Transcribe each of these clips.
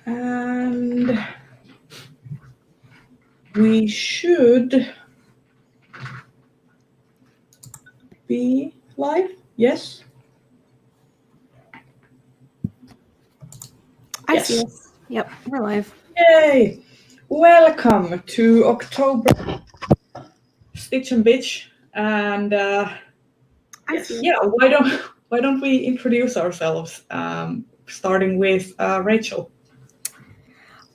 And we should be live, yes? I see us. Yep, we're live. Yay! Welcome to October Stitch and Bitch. And why don't we introduce ourselves, starting with Rachel.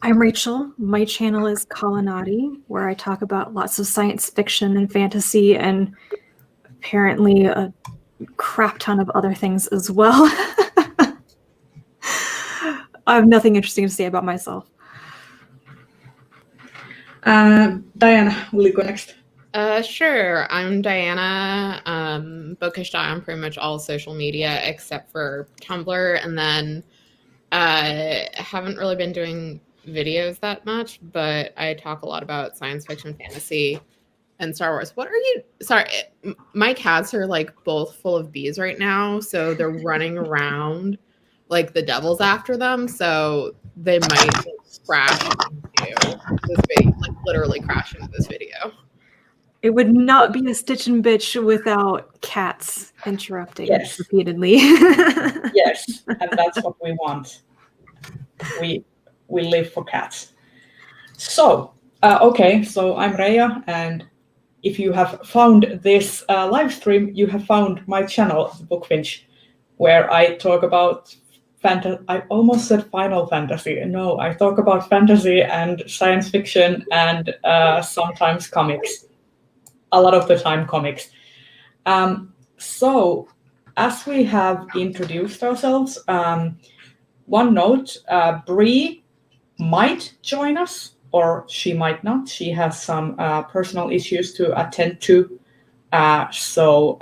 I'm Rachel. My channel is Colonati, where I talk about lots of science fiction and fantasy and apparently a crap ton of other things as well. I have nothing interesting to say about myself. Diana, will you go next? Sure. I'm Diana. Bookish Di on pretty much all social media except for Tumblr, and then haven't really been doing videos that much, but I talk a lot about science fiction, fantasy, and Star Wars. What are you? Sorry, my cats are like both full of bees right now, so they're running around like the devil's after them. So they might crash into this video, like literally crash into this video. It would not be a Stitch and Bitch without cats interrupting repeatedly. Yes, and that's what we want. We live for cats. So, okay, so I'm Reija, and if you have found this live stream, you have found my channel, Bookfinch, where I talk about I almost said Final Fantasy. No, I talk about fantasy and science fiction and sometimes comics. A lot of the time comics. So, as we have introduced ourselves, one note, Bree might join us, or she might not. She has some personal issues to attend to. So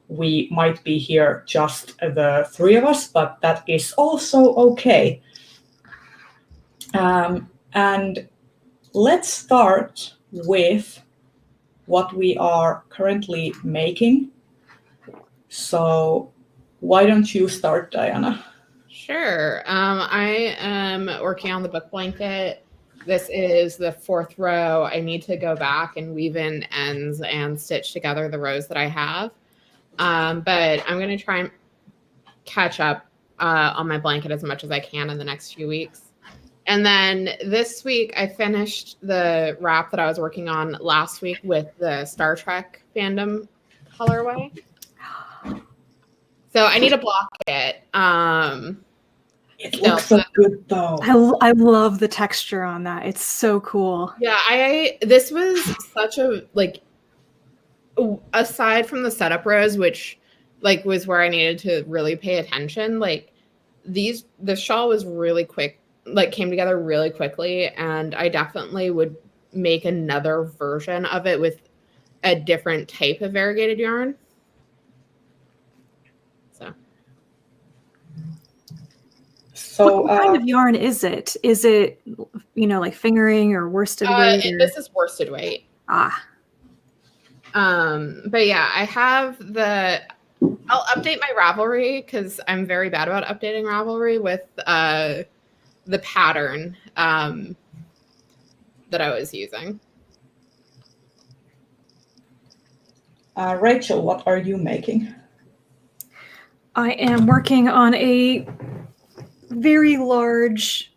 we might be here just the three of us, but that is also okay. And let's start with what we are currently making. So why don't you start, Diana? Sure. I am working on the book blanket. This is the fourth row. I need to go back and weave in ends and stitch together the rows that I have. But I'm going to try and catch up on my blanket as much as I can in the next few weeks. And then this week, I finished the wrap that I was working on last week with the Star Trek fandom colorway. So I need to block it. It looks so good, though. I love the texture on that. It's so cool. Yeah, this was such a, like, aside from the setup rows, which, like, was where I needed to really pay attention, like, the shawl was really quick, like, came together really quickly, and I definitely would make another version of it with a different type of variegated yarn. So what kind of yarn is it? Is it, like fingering or worsted weight? This is worsted weight. But yeah, I have I'll update my Ravelry because I'm very bad about updating Ravelry with the pattern that I was using. Rachel, what are you making? I am working on a very large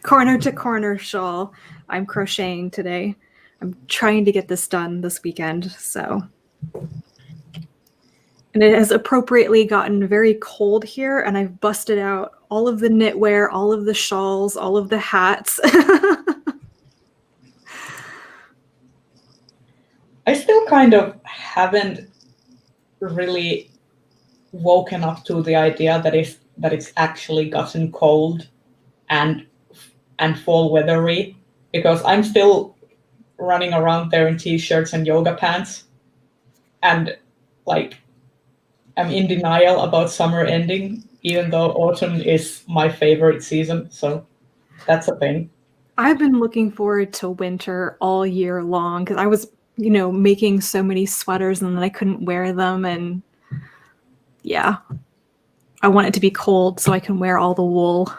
corner to corner shawl. I'm crocheting today. I'm trying to get this done this weekend, so. And it has appropriately gotten very cold here, and I've busted out all of the knitwear, all of the shawls, all of the hats. I still kind of haven't really woken up to the idea that it's actually gotten cold and fall weathery, because I'm still running around there in t-shirts and yoga pants, and like I'm in denial about summer ending, even though autumn is my favorite season. So that's a thing. I've been looking forward to winter all year long because I was, making so many sweaters and then I couldn't wear them, and yeah, I want it to be cold so I can wear all the wool.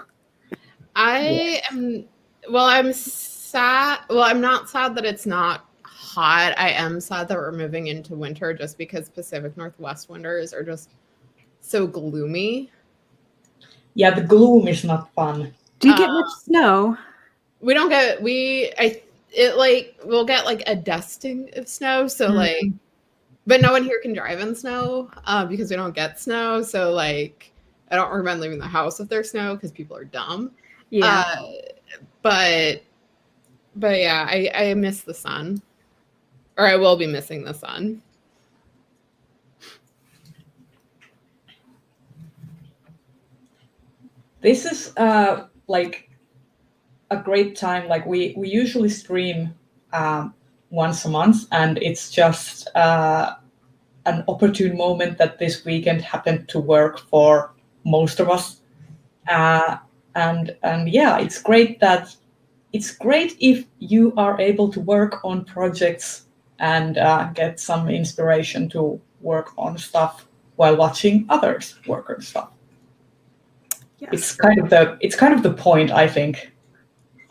I'm sad. Well, I'm not sad that it's not hot. I am sad that we're moving into winter just because Pacific Northwest winters are just so gloomy. Yeah, the gloom is not fun. Do you get much snow? We don't get we'll get like a dusting of snow, so like, but no one here can drive in snow because we don't get snow. So like, I don't recommend leaving the house if there's snow because people are dumb. Yeah. But yeah, I miss the sun, or I will be missing the sun. This is like a great time. Like we usually stream once a month, and it's just an opportune moment that this weekend happened to work for most of us. And yeah, it's great if you are able to work on projects and get some inspiration to work on stuff while watching others work on stuff. Yes. It's kind of the point, I think,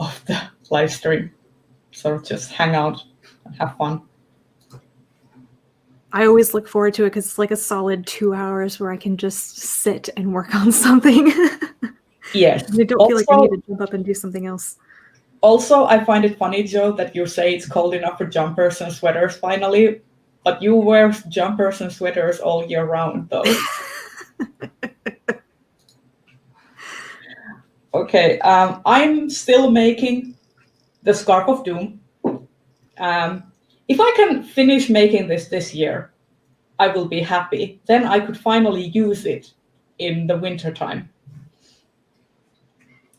of the live stream. Sort of just hang out and have fun. I always look forward to it because it's like a solid 2 hours where I can just sit and work on something. Yes. I don't feel like I need to jump up and do something else. Also, I find it funny, Joe, that you say it's cold enough for jumpers and sweaters finally, but you wear jumpers and sweaters all year round, though. Okay, I'm still making the Scarf of Doom. If I can finish making this year, I will be happy. Then I could finally use it in the wintertime.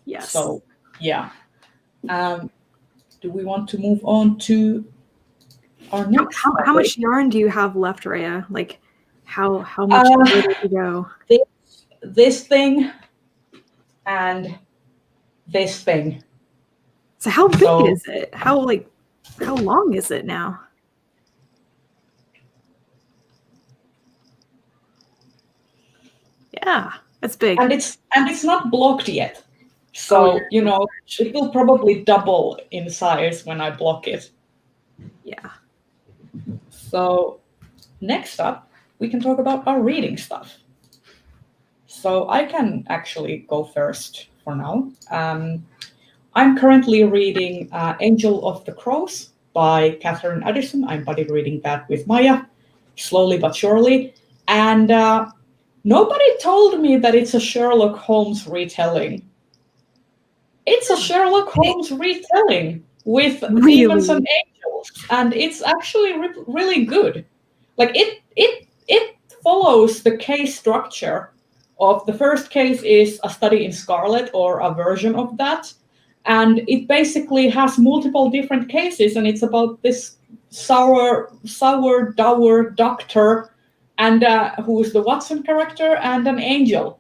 Yes. So, yeah. Do we want to move on to our next? How much yarn do you have left, Rhea? Like, how much further to go? This thing and this thing. So how big is it? How long is it now? Yeah, it's big. And it's not blocked yet. So, it will probably double in size when I block it. Yeah. So, next up, we can talk about our reading stuff. So, I can actually go first for now. I'm currently reading Angel of the Crows by Catherine Addison. I'm buddy reading that with Maya, slowly but surely. And nobody told me that it's a Sherlock Holmes retelling. It's a Sherlock Holmes retelling with demons and angels, and it's actually really good. Like it follows the case structure of the first case is A Study in Scarlet or a version of that, and it basically has multiple different cases, and it's about this sour dour doctor, and who is the Watson character, and an angel,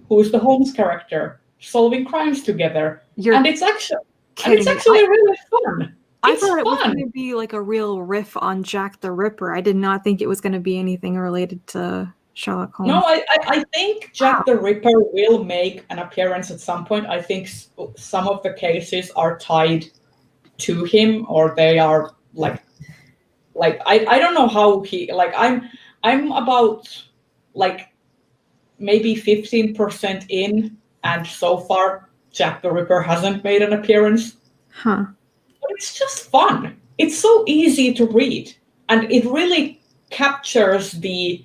who is the Holmes character, solving crimes together. And it's actually really fun. I thought it was going to be like a real riff on Jack the Ripper. I did not think it was going to be anything related to Sherlock Holmes. No, I think Jack the Ripper will make an appearance at some point. I think some of the cases are tied to him, or they are like I don't know how he, like I'm about like maybe 15% in, and so far Jack the Ripper hasn't made an appearance. Huh. But it's just fun. It's so easy to read, and it really captures the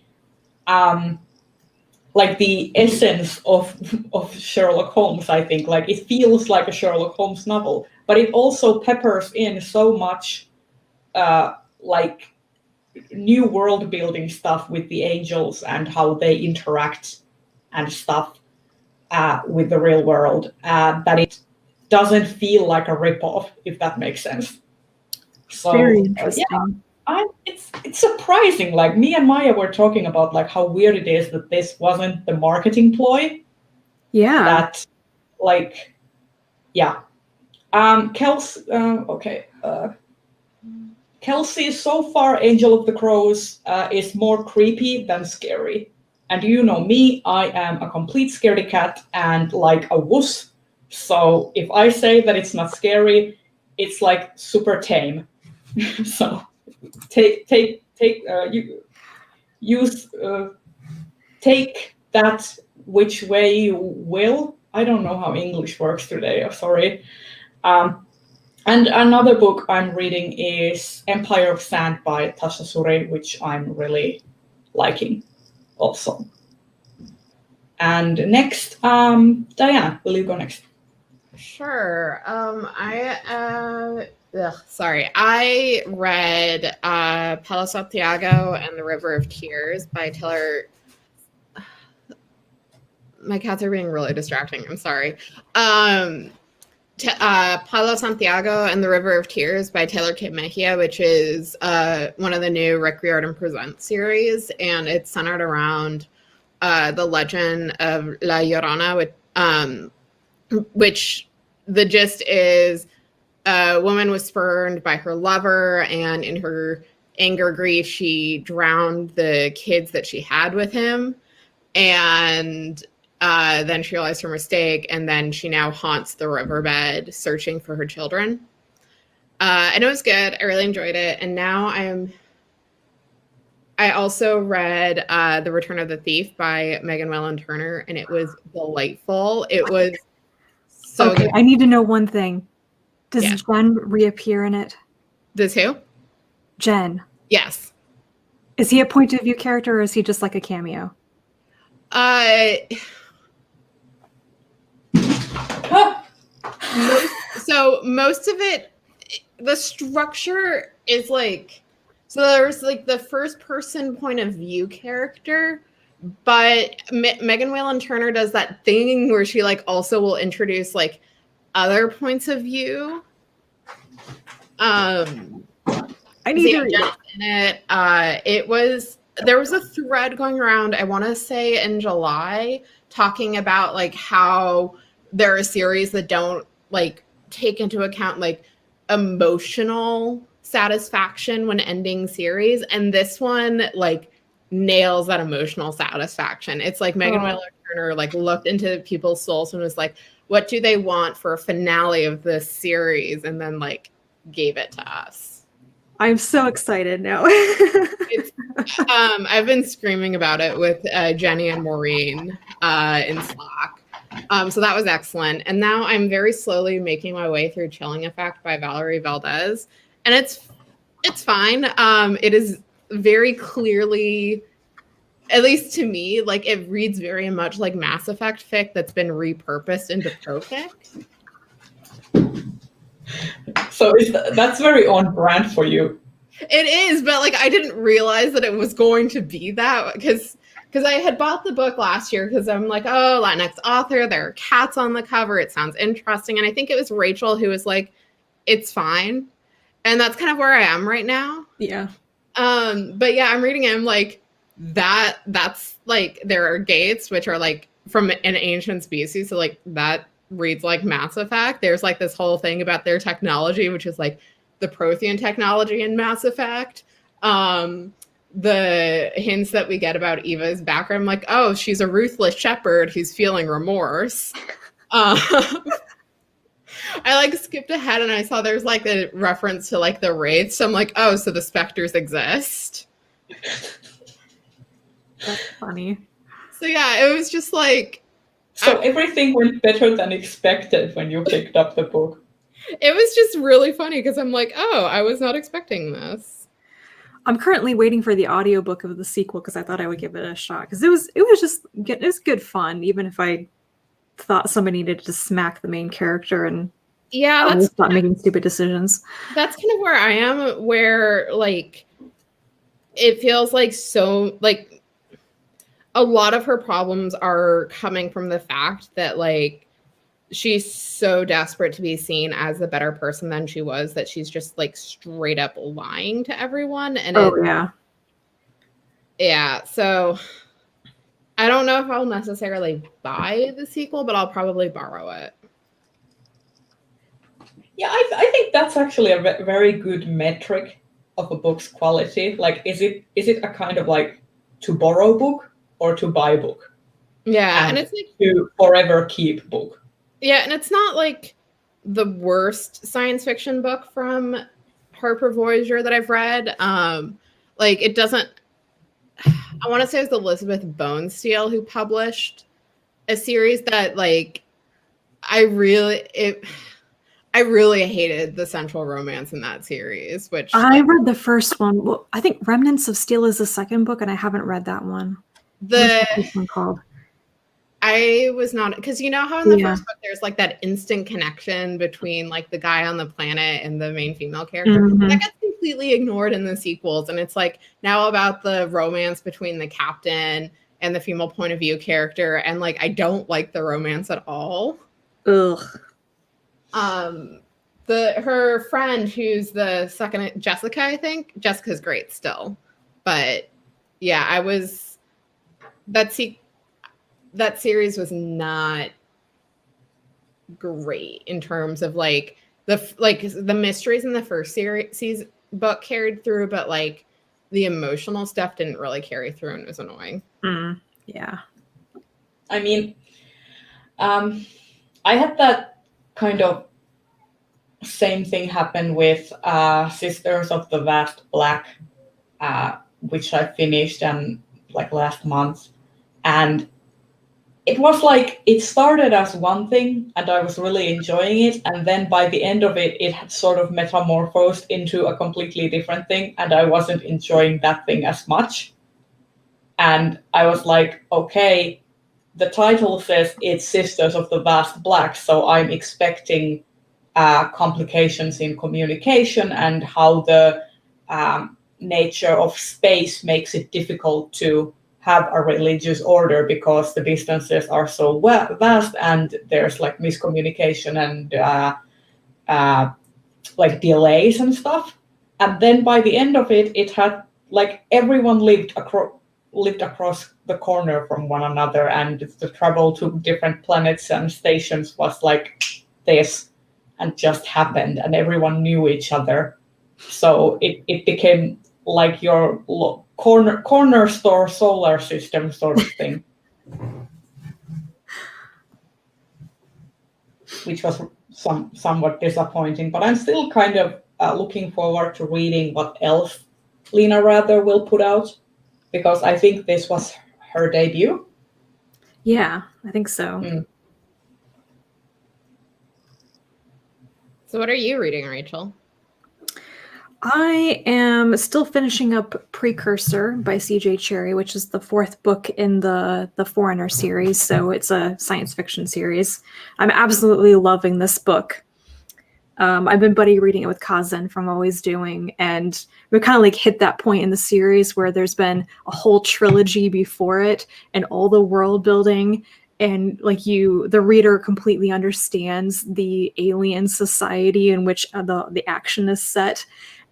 the essence of Sherlock Holmes, I think. Like, it feels like a Sherlock Holmes novel, but it also peppers in so much like new world building stuff with the angels and how they interact and stuff with the real world, that it doesn't feel like a ripoff, if that makes sense. So, very interesting. It's surprising. Like, me and Maya were talking about like how weird it is that this wasn't the marketing ploy. Yeah. That, like, yeah. Kelsey, so far, Angel of the Crows is more creepy than scary. And you know me, I am a complete scaredy cat and like a wuss. So if I say that it's not scary, it's like super tame. So take that which way you will. I don't know how English works today. I'm sorry. And another book I'm reading is Empire of Sand by Tasha Suri, which I'm really liking also. And next, Diana, will you go next? Sure. I read Paulo Santiago and the River of Tears by Taylor. My cats are being really distracting. I'm sorry. Paulo Santiago and the River of Tears by Taylor Kitmechia, which is one of the new Rick Riordan Presents series, and it's centered around the legend of La Llorona, which the gist is a woman was spurned by her lover, and in her anger, grief, she drowned the kids that she had with him, and then she realized her mistake, and then she now haunts the riverbed searching for her children. And it was good. I really enjoyed it. And now I also read The Return of the Thief by Megan Welland Turner, and it was delightful. It was so okay, good. I need to know one thing. Does Jen reappear in it? Does who? Jen. Yes. Is he a point of view character, or is he just like a cameo? Most of it, the structure is like, so there's like the first person point of view character, but Megan Welland Turner does that thing where she like also will introduce like other points of view. I need to read it. There was a thread going around, I want to say in July, talking about like how there are series that don't like take into account like emotional satisfaction when ending series, and this one like nails that emotional satisfaction. It's like Megan Welland Turner like looked into people's souls and was like, what do they want for a finale of this series, and then like gave it to us. I'm so excited now. I've been screaming about it with Jenny and Maureen in Slack. So that was excellent. And now I'm very slowly making my way through Chilling Effect by Valerie Valdez. And it's fine. It is very clearly, at least to me, like it reads very much like Mass Effect fic that's been repurposed into pro-fic. So that's very on brand for you. It is, but like I didn't realize that it was going to be that, because I had bought the book last year because I'm like, oh, Latinx author, there are cats on the cover, it sounds interesting. And I think it was Rachel who was like, it's fine. And that's kind of where I am right now. Yeah. But yeah, I'm reading it, I'm like, that's like, there are gates, which are like from an ancient species. So like that reads like Mass Effect. There's like this whole thing about their technology, which is like the Prothean technology in Mass Effect. The hints that we get about Eva's background, I'm like, oh, she's a ruthless shepherd who's feeling remorse. I like skipped ahead and I saw there's like a reference to like the wraiths. So I'm like, oh, so the specters exist. That's funny. So yeah, it was just like, so everything went better than expected when you picked up the book. It was just really funny because I'm like, oh, I was not expecting this. I'm currently waiting for the audiobook of the sequel because I thought I would give it a shot, because it was good fun, even if I thought somebody needed to smack the main character and stop making stupid decisions. That's kind of where I am, where like it feels like so like a lot of her problems are coming from the fact that like she's so desperate to be seen as a better person than she was that she's just like straight up lying to everyone. And so I don't know if I'll necessarily buy the sequel, but I'll probably borrow it. Yeah, I think that's actually a very good metric of a book's quality. Like, is it a kind of like to borrow book or to buy book? Yeah, and it's like to forever keep book. Yeah, and it's not like the worst science fiction book from Harper Voyager that I've read. Like it doesn't. I want to say it was Elizabeth Bonesteel who published a series that like I really hated the central romance in that series, which I read the first one. Well, I think Remnants of Steel is the second book, and I haven't read that one. What's this one called? I was not, because you know how in the first book there's like that instant connection between like the guy on the planet and the main female character. Mm-hmm. That gets completely ignored in the sequels, and it's like now about the romance between the captain and the female point of view character, and like I don't like the romance at all. Ugh. Her friend who's the second, Jessica, I think Jessica's great still, but yeah, that series was not great in terms of like the mysteries in the first series book carried through, but like the emotional stuff didn't really carry through and was annoying. Yeah. I mean, I had that kind of same thing happen with Sisters of the Vast Black, which I finished like last month, and it was like it started as one thing and I was really enjoying it, and then by the end of it it had sort of metamorphosed into a completely different thing and I wasn't enjoying that thing as much. And I was like, okay, the title says it's Sisters of the Vast Black, so I'm expecting complications in communication and how the nature of space makes it difficult to have a religious order because the distances are so vast and there's like miscommunication and like delays and stuff. And then by the end of it, it had like everyone lived across the corner from one another, and the travel to different planets and stations was like this and just happened, and everyone knew each other. So it became like your corner store solar system sort of thing, which was somewhat disappointing. But I'm still kind of looking forward to reading what else Lena Rather will put out, because I think this was her debut. Yeah, I think so. So what are you reading, Rachel? I am still finishing up Precursor by C.J. Cherryh, which is the fourth book in the Foreigner series. So it's a science fiction series. I'm absolutely loving this book. I've been buddy reading it with Kazen from Always Doing, and we kind of like hit that point in the series where there's been a whole trilogy before it and all the world building, and like the reader completely understands the alien society in which the action is set,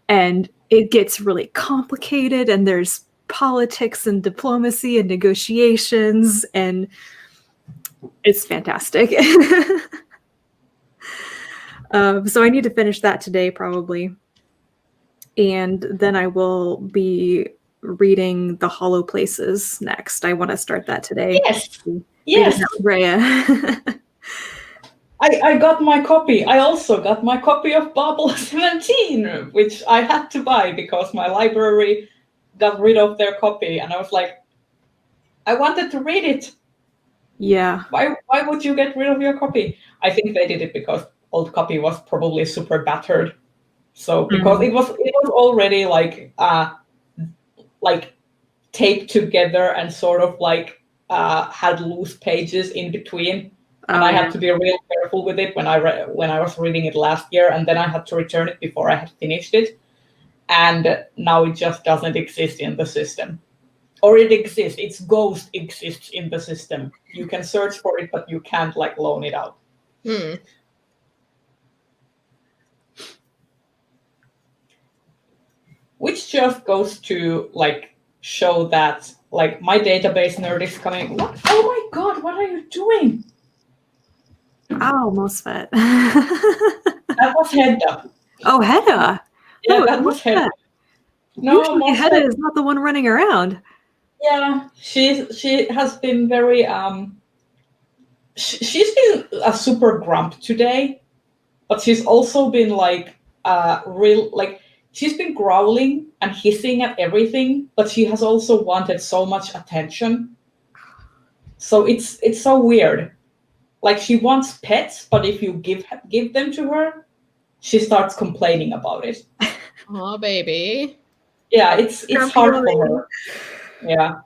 and it gets really complicated, and there's politics and diplomacy and negotiations, and it's fantastic. So I need to finish that today, probably. And then I will be reading The Hollow Places next. I want to start that today. Yes. Rhea. I got my copy. I also got my copy of Babel 17, which I had to buy because my library got rid of their copy. And I was like, I wanted to read it. Yeah. Why would you get rid of your copy? I think they did it because old copy was probably super battered. So because it was already like taped together and sort of like had loose pages in between. And I had to be real careful with it when I was reading it last year, and then I had to return it before I had finished it. And now it just doesn't exist in the system. Or it exists, its ghost exists in the system. You can search for it, but you can't like loan it out. Which just goes to like show that like my database nerd is coming. What? Oh my god, what are you doing? Oh, MOSFET. That was Hedda. Oh, Hedda. Yeah, that was Hedda. No, usually Hedda is not the one running around. Yeah, she has been very she's been a super grump today, but she's also been like she's been growling and hissing at everything, but she has also wanted so much attention. So it's so weird. Like she wants pets, but if you give them to her, she starts complaining about it. Oh, baby. Yeah, it's hard for her. Yeah.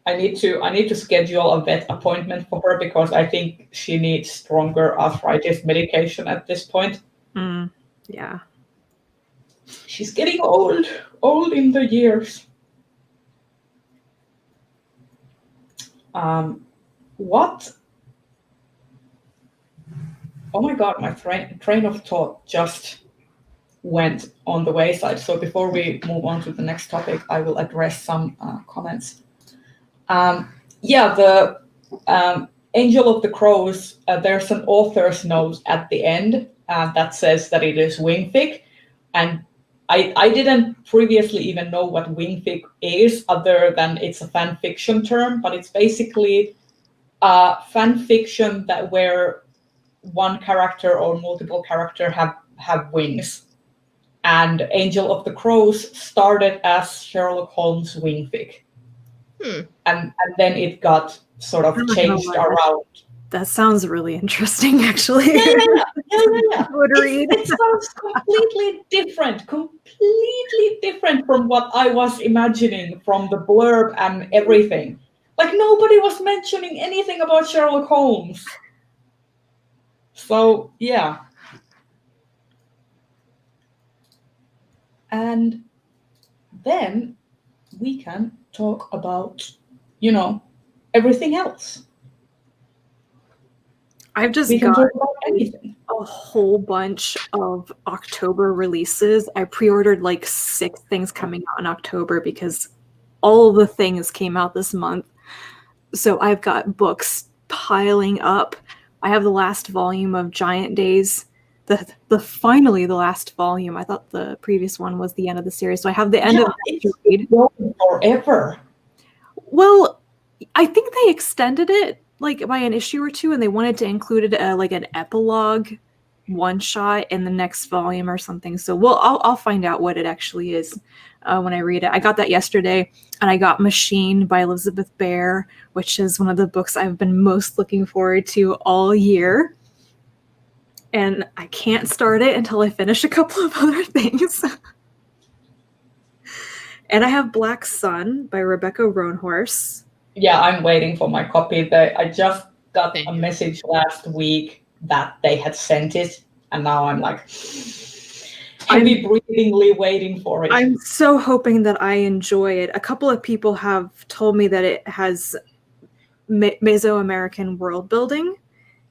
I need to schedule a vet appointment for her because I think she needs stronger arthritis medication at this point. Yeah. She's getting old in the years. What? Oh my God, my train of thought just went on the wayside. So before we move on to the next topic, I will address some comments. The Angel of the Crows, there's an author's note at the end that says that it is wingfic. And I didn't previously even know what wingfic is, other than it's a fan fiction term, but it's basically fan fiction that where one character or multiple character have wings. And Angel of the Crows started as Sherlock Holmes wingfic. And then it got sort of changed around. That sounds really interesting, actually. Yeah. It sounds completely different from what I was imagining from the blurb and everything. Like nobody was mentioning anything about Sherlock Holmes. So, yeah. And then we can talk about, everything else. I've just got a whole bunch of October releases. I pre-ordered like 6 things coming out in October because all the things came out this month. So I've got books piling up. I have the last volume of Giant Days. Finally the last volume. I thought the previous one was the end of the series. So I have the end of that to read. Forever. Well, I think they extended it like by an issue or 2, and they wanted to include it like an epilogue one shot in the next volume or something. So I'll find out what it actually is when I read it. I got that yesterday, and I got Machine by Elizabeth Bear, which is one of the books I've been most looking forward to all year. And I can't start it until I finish a couple of other things. And I have Black Sun by Rebecca Roanhorse. Yeah, I'm waiting for my copy. I just got a message last week that they had sent it, and now I'm like heavy breathingly waiting for it. I'm so hoping that I enjoy it. A couple of people have told me that it has Mesoamerican world building,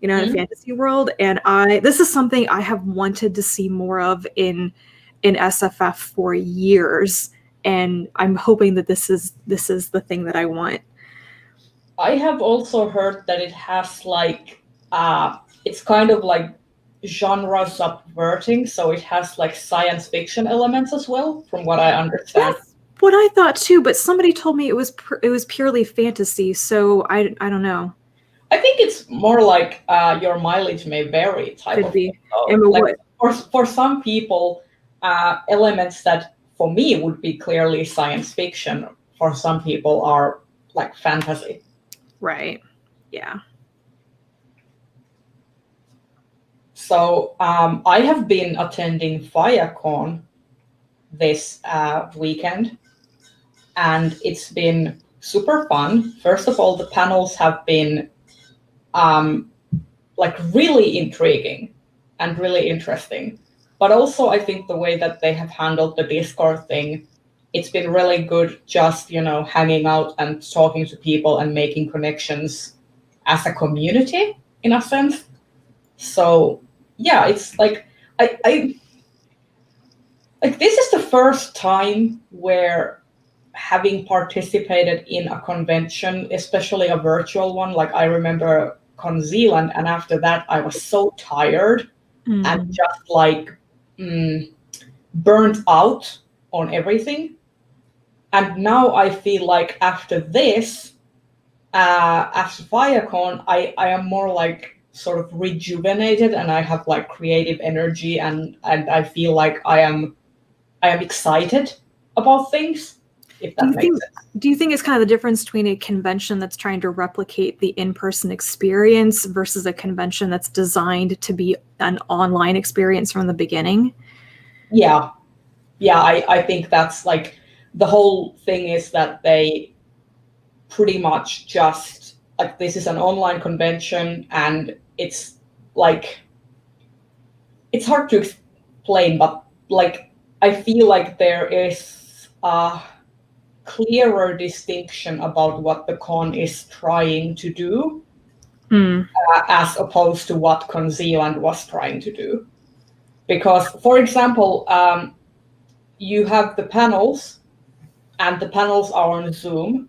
in a fantasy world, and this is something I have wanted to see more of in SFF for years, and I'm hoping that this is the thing that I want. I have also heard that it has like it's kind of like genre subverting, so it has like science fiction elements as well, from what I understand. That's what I thought too, but somebody told me it was purely fantasy, so I don't know. I think it's more like your mileage may vary type Could of be. thing. Like for some people, elements that for me would be clearly science fiction, for some people are like fantasy. Right. Yeah. So I have been attending FireCon this weekend, and it's been super fun. First of all, the panels have been like really intriguing and really interesting. But also I think the way that they have handled the Discord thing, it's been really good just, hanging out and talking to people and making connections as a community in a sense. So yeah, it's like I like this is the first time where having participated in a convention, especially a virtual one, like I remember Con Zealand, and after that I was so tired and just like burnt out on everything. And now I feel like after this, after FireCon, I am more like sort of rejuvenated, and I have like creative energy, and I feel like I am excited about things, if that makes sense. Do you think it's kind of the difference between a convention that's trying to replicate the in-person experience versus a convention that's designed to be an online experience from the beginning? Yeah, I think that's like the whole thing is that they pretty much just like, this is an online convention, and it's like, it's hard to explain, but like I feel like there is a clearer distinction about what the con is trying to do, as opposed to what Concealand was trying to do. Because, for example, you have the panels, and the panels are on Zoom,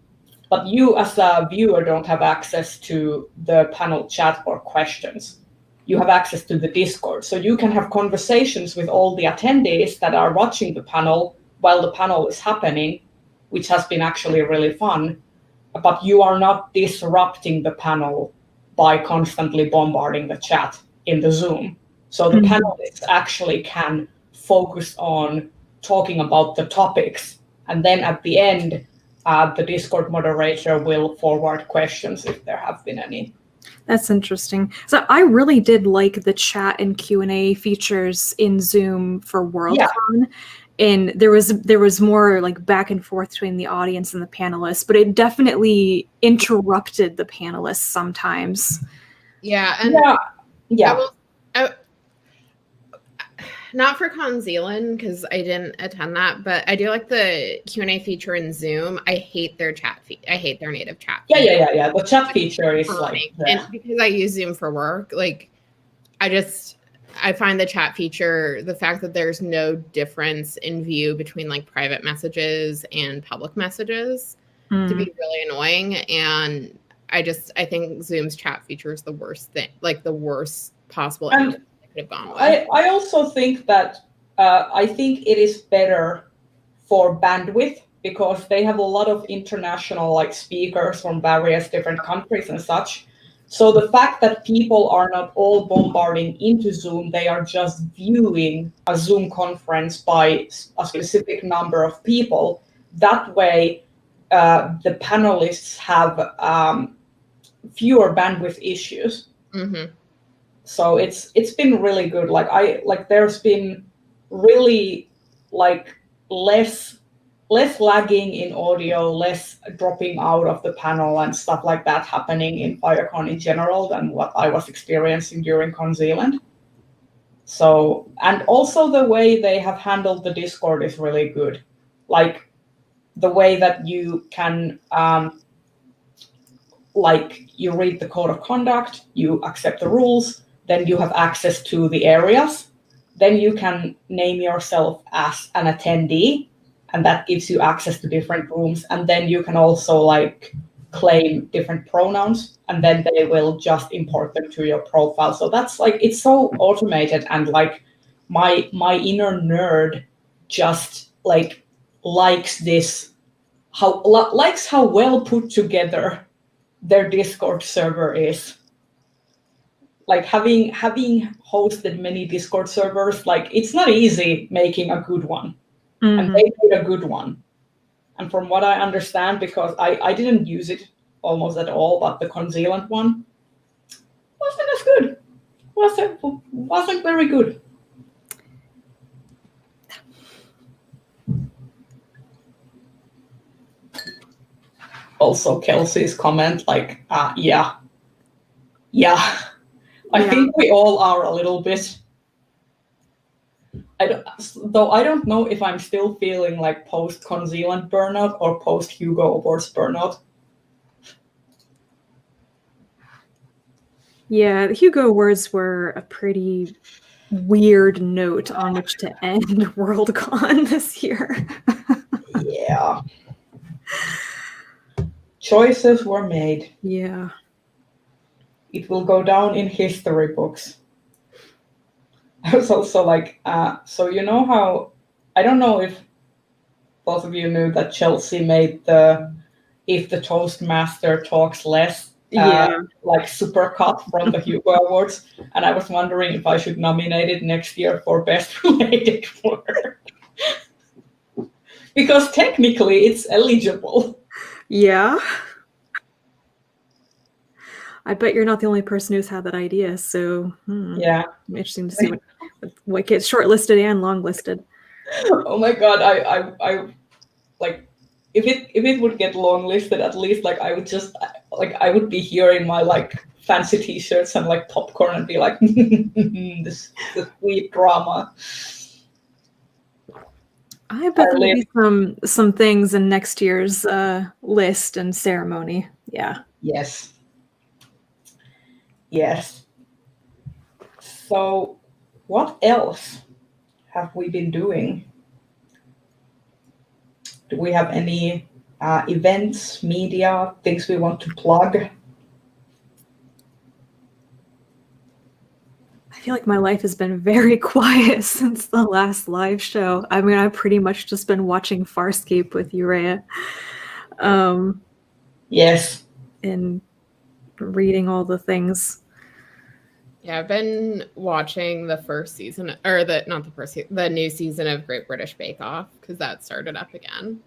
but you as a viewer don't have access to the panel chat or questions. You have access to the Discord. So you can have conversations with all the attendees that are watching the panel while the panel is happening, which has been actually really fun. But you are not disrupting the panel by constantly bombarding the chat in the Zoom. So the panelists actually can focus on talking about the topics. And then at the end, the Discord moderator will forward questions if there have been any. That's interesting. So I really did like the chat and Q&A features in Zoom for Worldcon. Yeah. And there was more like back and forth between the audience and the panelists, but it definitely interrupted the panelists sometimes. Yeah, and yeah. Not for Con Zealand, because I didn't attend that, but I do like the Q&A feature in Zoom. I hate their chat I hate their native chat. Yeah. The chat feature is like, and because I use Zoom for work, like I find the chat feature, the fact that there's no difference in view between like private messages and public messages to be really annoying. And I think Zoom's chat feature is the worst thing, like the worst possible ending I could have gone with. I also think that I think it is better for bandwidth, because they have a lot of international like speakers from various different countries and such. So the fact that people are not all bombarding into Zoom, they are just viewing a Zoom conference by a specific number of people. That way, the panelists have fewer bandwidth issues. Mm-hmm. So it's been really good. There's been really like less lagging in audio, less dropping out of the panel and stuff like that happening in FireCon in general than what I was experiencing during Con Zealand. So, and also the way they have handled the Discord is really good. Like the way that you can, you read the code of conduct, you accept the rules, then you have access to the areas, then you can name yourself as an attendee, and that gives you access to different rooms. And then you can also like claim different pronouns, and then they will just import them to your profile. So that's like, it's so automated, and like my inner nerd just like likes how well put together their Discord server is. Like having hosted many Discord servers, like it's not easy making a good one. And they did a good one. And from what I understand, because I didn't use it almost at all, but the Con Zealand one wasn't as good. Wasn't very good. Also, Kelsey's comment, like, yeah. I think we all are a little bit. I don't know if I'm still feeling like post-Con Zealand burnout or post-Hugo Awards burnout. Yeah, the Hugo Awards were a pretty weird note on which to end Worldcon this year. Yeah. Choices were made. Yeah. It will go down in history books. I was also like, so you know how, I don't know if both of you knew that Chelsea made the if the Toastmaster talks less, Yeah. like supercut from the Hugo Awards. And I was wondering if I should nominate it next year for Best Related Word. Because technically it's eligible. Yeah. I bet you're not the only person who's had that idea. So Yeah. interesting to see what gets shortlisted and longlisted. Oh my god, I like if it would get longlisted, at least like I would just like I would be here in my like fancy t-shirts and like popcorn and be like this sweet drama. I bet there'll be some things in next year's list and ceremony. Yeah. Yes. Yes. So what else have we been doing? Do we have any events, media, things we want to plug? I feel like my life has been very quiet since the last live show. I mean, I've pretty much just been watching Farscape with you, Rhea. Yes. And reading all the things. Yeah, I've been watching the first season, or the new season of Great British Bake Off, because that started up again.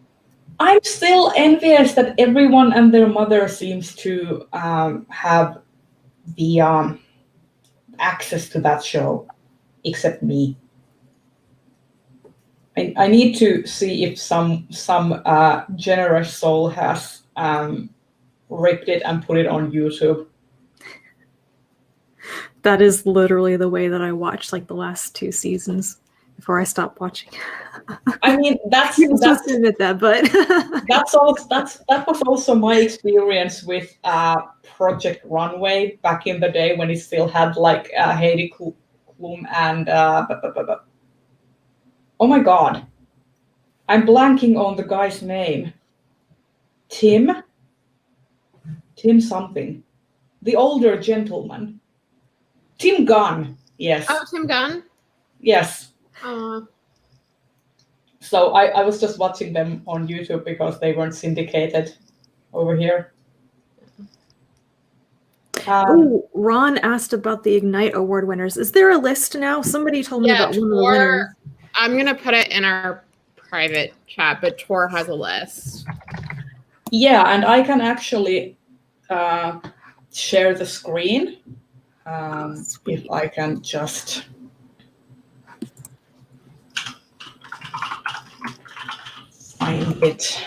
I'm still envious that everyone and their mother seems to have the access to that show, except me. I need to see if some generous soul has ripped it and put it on YouTube. That is literally the way that I watched like the last 2 seasons before I stopped watching. I mean, that's supposed to admit that, but that was also my experience with Project Runway back in the day when it still had like Heidi Klum and oh my god, I'm blanking on the guy's name. Tim something, the older gentleman. Tim Gunn, yes. Oh, Tim Gunn? Yes. Oh. So I was just watching them on YouTube because they weren't syndicated over here. Ron asked about the Ignite Award winners. Is there a list now? Somebody told me about one of the winners. I'm going to put it in our private chat, but Tor has a list. Yeah, and I can actually share the screen. If I can just find it.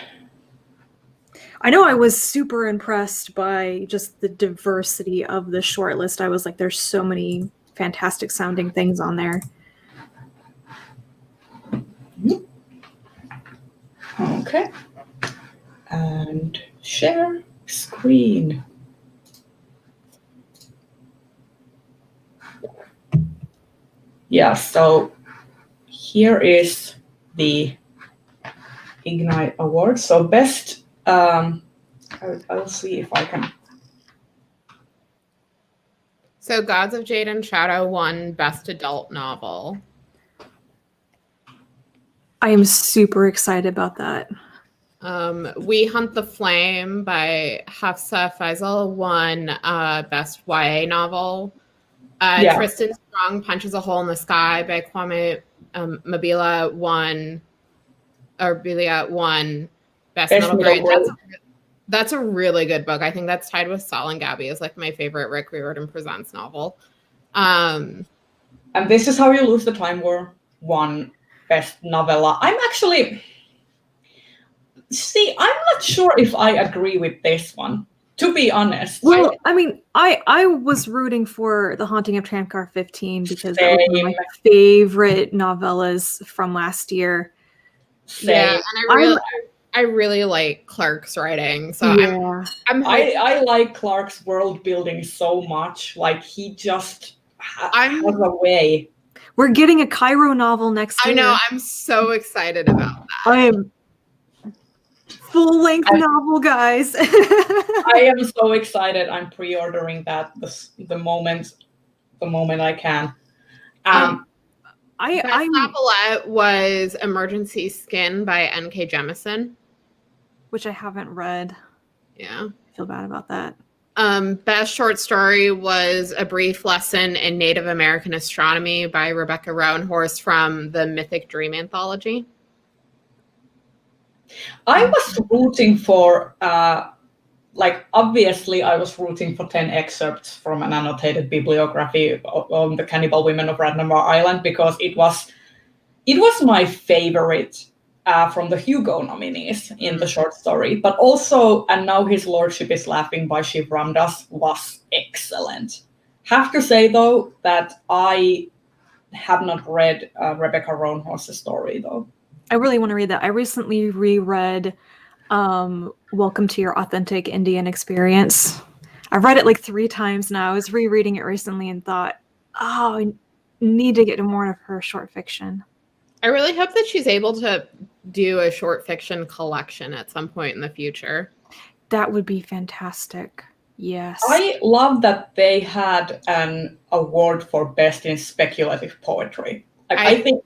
I know I was super impressed by just the diversity of the shortlist. I was like, there's so many fantastic sounding things on there. Okay. And share screen. Yeah, so here is the Ignite Award. So best, I'll see if I can. So Gods of Jade and Shadow won Best Adult Novel. I am super excited about that. We Hunt the Flame by Hafsa Faisal won Best YA Novel. Tristan Strong Punches a Hole in the Sky by Kwame Mabila won Best Middle Grade. That's a really good book. I think that's tied with Sol and Gabby as like my favorite Rick Riordan Presents novel. And This Is How You Lose the Time War won Best Novella. I'm not sure if I agree with this one, to be honest. Well, I mean, I was rooting for The Haunting of Tramcar 15 because that was one of my favorite novellas from last year. Yeah, and I really like Clark's writing. So yeah. I like Clark's world building so much. Like he just has a way. We're getting a Cairo novel next year. I know. I'm so excited about that. I am full-length novel, guys. I am so excited. I'm pre-ordering that the moment I can. Best novelette was Emergency Skin by N.K. Jemisin, which I haven't read. Yeah. I feel bad about that. Best short story was A Brief Lesson in Native American Astronomy by Rebecca Roanhorse from the Mythic Dream Anthology. I was rooting for, obviously I was rooting for 10 excerpts from an annotated bibliography on the Cannibal Women of Radnor Island because it was my favorite from the Hugo nominees in the short story, but also And Now His Lordship is Laughing by Shiv Ramdas was excellent. Have to say though that I have not read Rebecca Roanhorse's story though. I really want to read that. I recently reread Welcome to Your Authentic Indian Experience. I've read it like 3 times now. I was rereading it recently and thought, oh, I need to get to more of her short fiction. I really hope that she's able to do a short fiction collection at some point in the future. That would be fantastic. Yes. I love that they had an award for best in speculative poetry. I think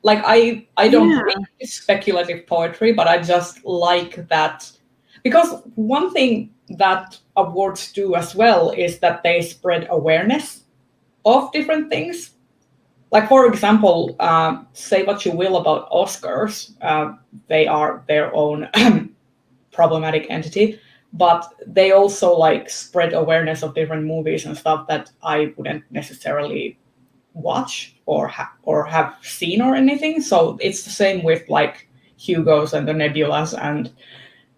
I don't read speculative poetry, but I just like that because one thing that awards do as well is that they spread awareness of different things. Like, for example, say what you will about Oscars, they are their own problematic entity, but they also like spread awareness of different movies and stuff that I wouldn't necessarily watch or have seen or anything. So it's the same with like Hugos and the Nebulas and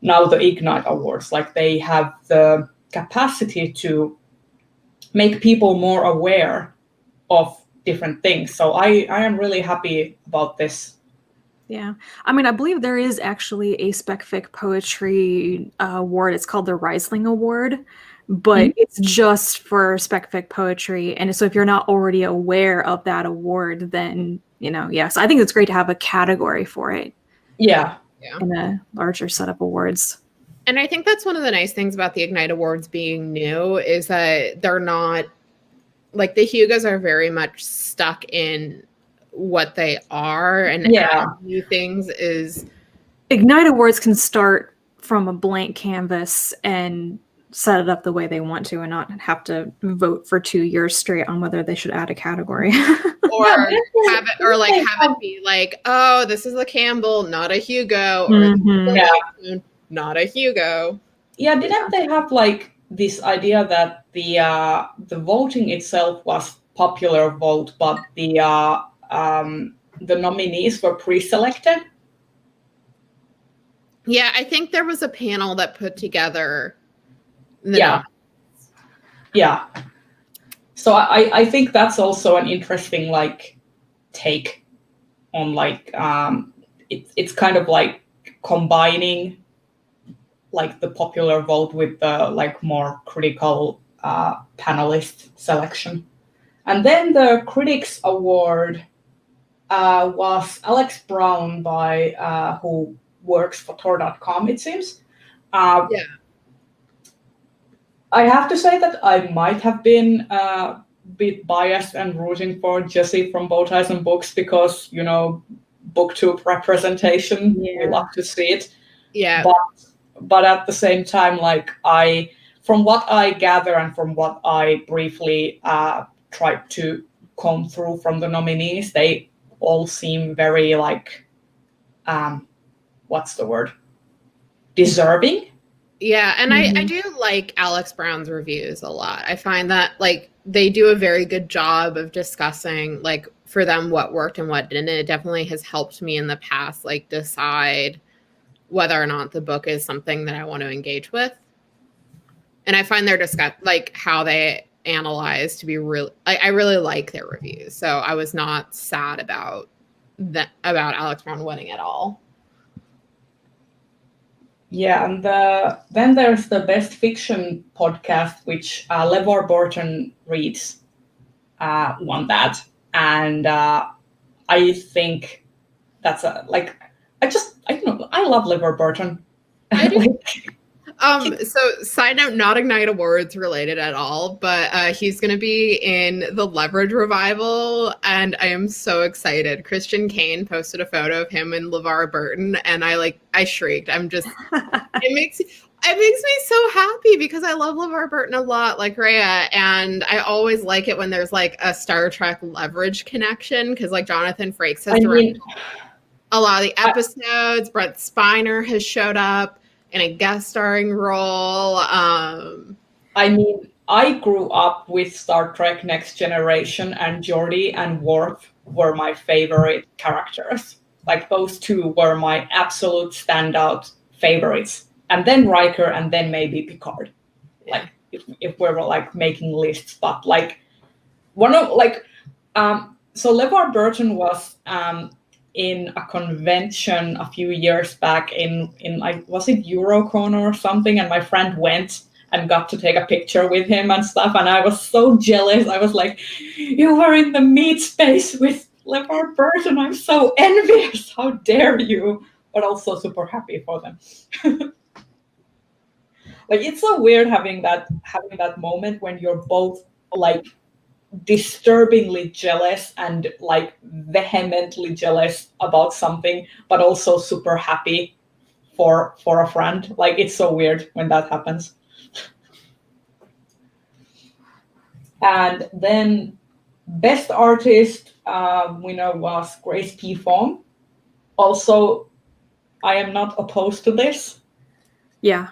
now the Ignite Awards. Like they have the capacity to make people more aware of different things. So I am really happy about this. Yeah. I mean, I believe there is actually a spec-fic poetry award. It's called the Riesling Award, but it's just for spec-fic poetry. And so if you're not already aware of that award, then, yes, I think it's great to have a category for it. Yeah. In a larger set of awards. And I think that's one of the nice things about the Ignite Awards being new is that they're not, like the Hugos are very much stuck in what they are, and new things is Ignite Awards can start from a blank canvas and set it up the way they want to and not have to vote for 2 years straight on whether they should add a category. or have it be like, oh, this is a Campbell, not a Hugo, or not a Hugo. Yeah, didn't they have like this idea that the voting itself was popular vote, but the nominees were pre-selected? Yeah, I think there was a panel that put together. Yeah. So I think that's also an interesting like take on like it's kind of like combining like the popular vote with the like more critical panelist selection. And then the Critics Award was Alex Brown by who works for Tor.com, it seems. I have to say that I might have been a bit biased and rooting for Jessie from Bow Ties and Books because, booktube representation, we love to see it. Yeah. But at the same time, like from what I gather and from what I briefly tried to comb through from the nominees, they all seem very like, what's the word? Deserving. Yeah, and I do like Alex Brown's reviews a lot. I find that like they do a very good job of discussing like for them what worked and what didn't. It definitely has helped me in the past like decide whether or not the book is something that I want to engage with. And I find their like how they analyze to be really I really like their reviews. So I was not sad about Alex Brown winning at all. Yeah, and then there's the Best Fiction podcast, which LeVar Burton reads, won that. And I think that's I don't know, I love LeVar Burton. I do. So side note, not Ignite Awards related at all, but he's going to be in the Leverage revival, and I am so excited. Christian Kane posted a photo of him and LeVar Burton, and I shrieked. I'm just, It makes me so happy because I love LeVar Burton a lot, like Rhea, and I always like it when there's like a Star Trek leverage connection because like Jonathan Frakes has directed a lot of the episodes. Brent Spiner has showed up in a guest starring role. I mean, I grew up with Star Trek Next Generation, and Geordi and Worf were my favorite characters. Like, those two were my absolute standout favorites. And then Riker, and then maybe Picard. Like, if we were like making lists, but like one of like so LeVar Burton was in a convention a few years back in like, was it Eurocon or something, and my friend went and got to take a picture with him and stuff, and I was so jealous. I was like, you were in the meat space with LeVar Burton, I'm so envious, how dare you, but also super happy for them. Like, it's so weird having that moment when you're both like disturbingly jealous and like vehemently jealous about something, but also super happy for a friend. Like, it's so weird when that happens. And then best artist winner was Grace P. Fong. Also, I am not opposed to this. Yeah.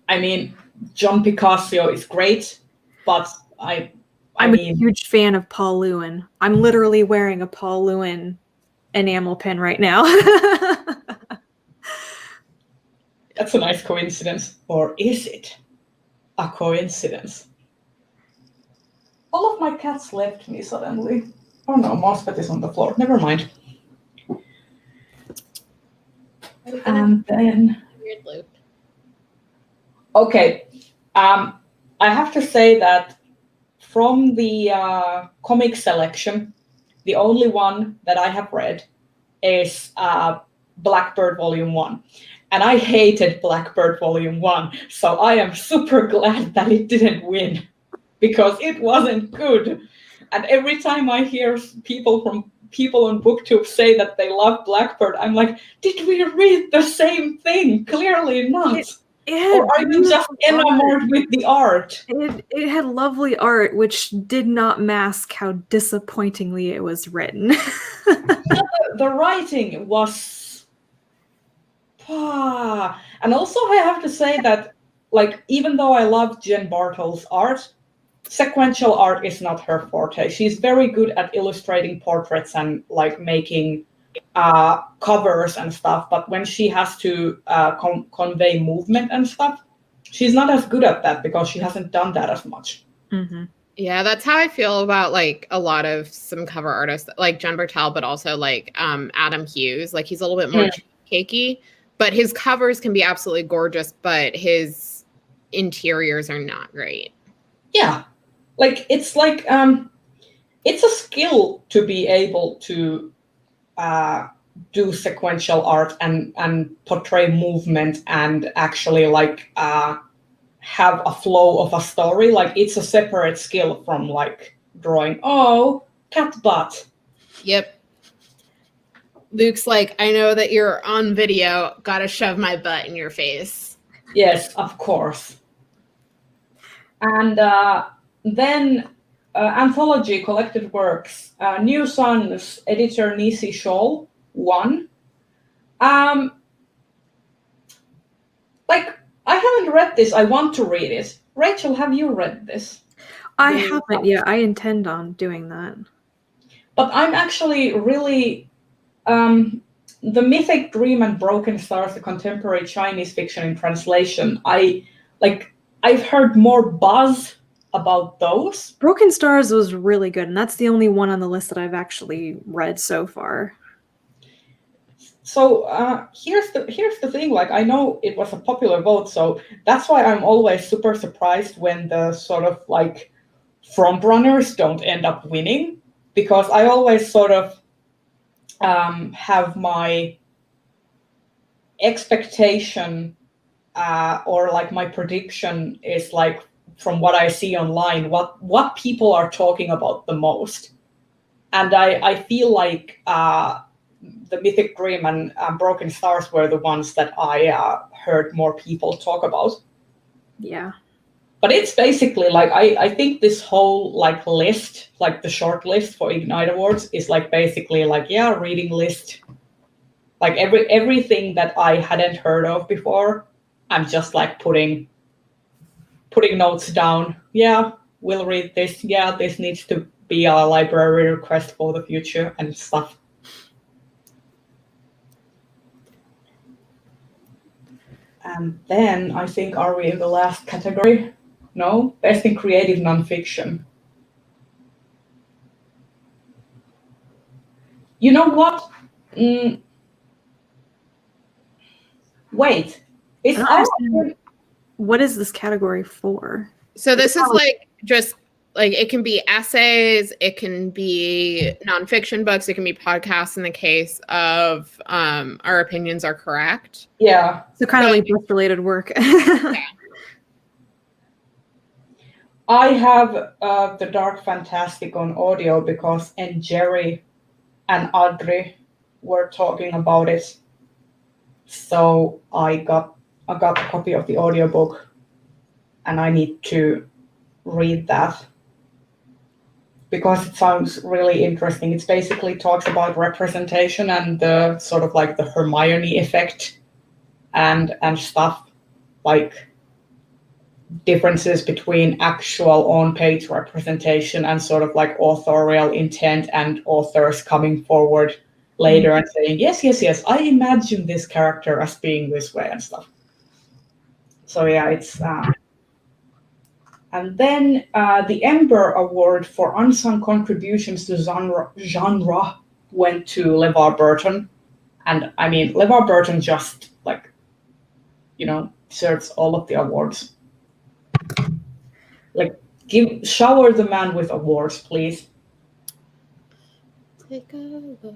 I mean, John Picasso is great, but I'm a huge fan of Paul Lewin. I'm literally wearing a Paul Lewin enamel pin right now. That's a nice coincidence. Or is it a coincidence? All of my cats left me suddenly. Oh no, Mospet is on the floor. Never mind. And then... Weird loop. Okay. I have to say that from the comic selection, the only one that I have read is Blackbird Volume 1. And I hated Blackbird Volume 1, so I am super glad that it didn't win, because it wasn't good. And every time I hear people on BookTube say that they love Blackbird, I'm like, did we read the same thing? Clearly not. Or are you just enamored with the art? It had lovely art, which did not mask how disappointingly it was written. The writing was... And also I have to say that, like, even though I love Jen Bartle's art, sequential art is not her forte. She's very good at illustrating portraits and like making covers and stuff, but when she has to convey movement and stuff, she's not as good at that because she hasn't done that as much. Mm-hmm. Yeah, that's how I feel about like a lot of some cover artists, like Jen Bartel, but also like Adam Hughes. Like, he's a little bit more cakey, but his covers can be absolutely gorgeous, but his interiors are not great. Yeah, like it's a skill to be able to do sequential art and portray movement and actually like have a flow of a story. Like, it's a separate skill from like drawing, oh, cat butt. Yep. Luke's like, I know that you're on video, gotta shove my butt in your face. Yes, of course. And then anthology collected works, New Sons, editor Nisi Scholl won. Like, I haven't read this. I want to read it. Rachel, have you read this? I haven't yet. I intend on doing that. But I'm actually really... The Mythic Dream and Broken Stars, the contemporary Chinese fiction in translation, I've heard more buzz about those. Broken Stars was really good, and that's the only one on the list that I've actually read so far. So here's the thing, like, I know it was a popular vote, so that's why I'm always super surprised when the sort of like front runners don't end up winning, because I always sort of have my expectation or like my prediction is like from what I see online, what people are talking about the most. And I feel like the Mythic Dream and Broken Stars were the ones that I heard more people talk about. Yeah. But it's basically like I think this whole like list, like the short list for Ignite Awards, is like basically like reading list. Like everything that I hadn't heard of before, I'm just like putting notes down. Yeah, we'll read this. Yeah, this needs to be a library request for the future and stuff. And then I think, are we in the last category? No, best in creative nonfiction. You know what? Wait, is what is this category for? So this is like just like it can be essays, it can be nonfiction books, it can be podcasts in the case of Our Opinions Are Correct. Yeah. So kind of like book-related work. Yeah. I have the Dark Fantastic on audio because Jerry and Adri were talking about it. So I got a copy of the audiobook and I need to read that because it sounds really interesting. It basically talks about representation and the sort of like the Hermione effect and stuff, like differences between actual on-page representation and sort of like authorial intent and authors coming forward later and saying, yes, I imagine this character as being this way and stuff. So yeah, it's... And then the Ember Award for Unsung Contributions to Genre went to LeVar Burton. And I mean, LeVar Burton just deserves all of the awards. Like, shower the man with awards, please. Take a look.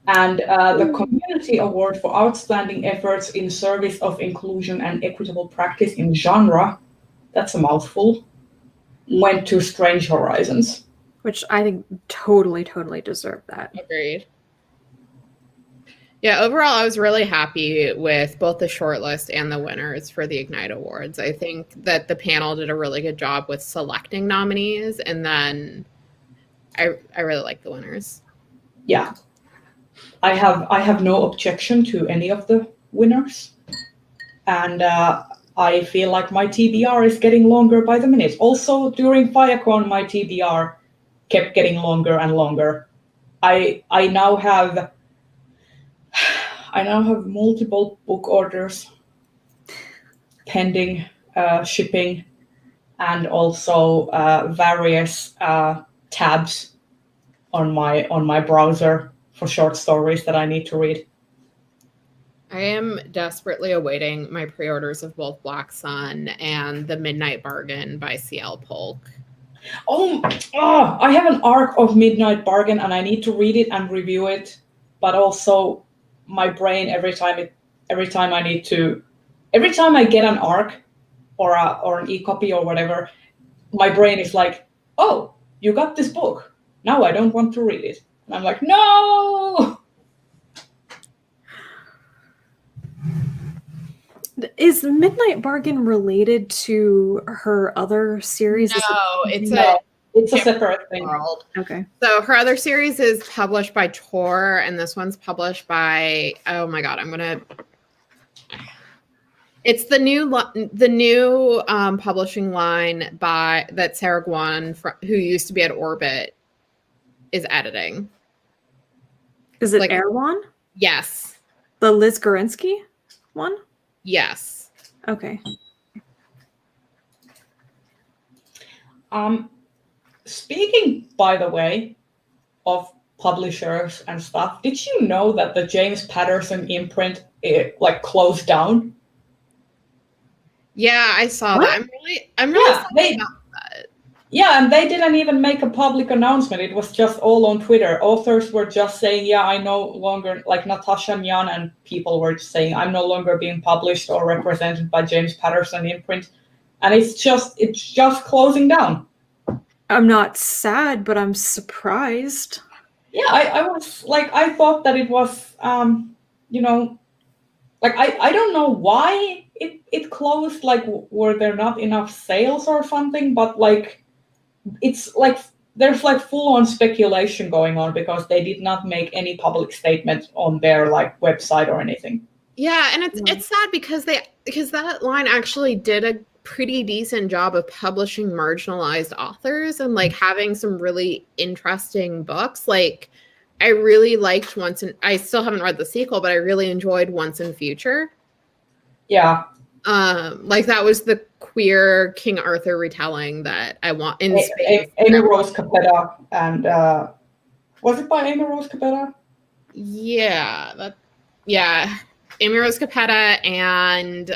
And the Community Award for Outstanding Efforts in Service of Inclusion and Equitable Practice in Genre, that's a mouthful, went to Strange Horizons. Which I think totally deserved that. Agreed. Yeah, overall, I was really happy with both the shortlist and the winners for the Ignite Awards. I think that the panel did a really good job with selecting nominees, and then I really like the winners. Yeah, I have no objection to any of the winners, and I feel like my TBR is getting longer by the minute. Also, during Firecon, my TBR kept getting longer and longer. I now have multiple book orders pending shipping, and also various tabs on my browser for short stories that I need to read. I am desperately awaiting my pre-orders of both Black Sun and The Midnight Bargain by C.L. Polk. I have an arc of Midnight Bargain and I need to read it and review it, but also my brain every time I get an arc or an e-copy or whatever, my brain is like, oh, you got this book. Now I don't want to read it. And I'm like, no! Is Midnight Bargain related to her other series? No, it's a separate thing. World. Okay. So her other series is published by Tor, and this one's published by, oh my god, it's the new publishing line that Sarah Guan, who used to be at Orbit, is editing. Is it Erewhon? Yes. The Liz Gorinsky one? Yes. Okay. Speaking, by the way, of publishers and stuff, did you know that the James Patterson imprint closed down? Yeah, I saw what? that. I'm really sorry about that. Yeah, and they didn't even make a public announcement. It was just all on Twitter. Authors were just saying, yeah, I no longer, like Natasha Nyan and people were just saying, I'm no longer being published or represented by James Patterson imprint. And it's just closing down. I'm not sad, but I'm surprised. Yeah, I was like, I thought that it was, you know, like I don't know why it closed. Like, were there not enough sales or something? But like, it's like there's like full on speculation going on because they did not make any public statement on their like website or anything. Yeah, and it's sad because that line actually did a pretty decent job of publishing marginalized authors and like having some really interesting books. Like I really liked I still haven't read the sequel, but I really enjoyed Once and Future. Yeah. Like that was the queer King Arthur retelling that I want in space. Amy Rose Capetta and was it by Amy Rose Capetta? Yeah, Amy Rose Capetta and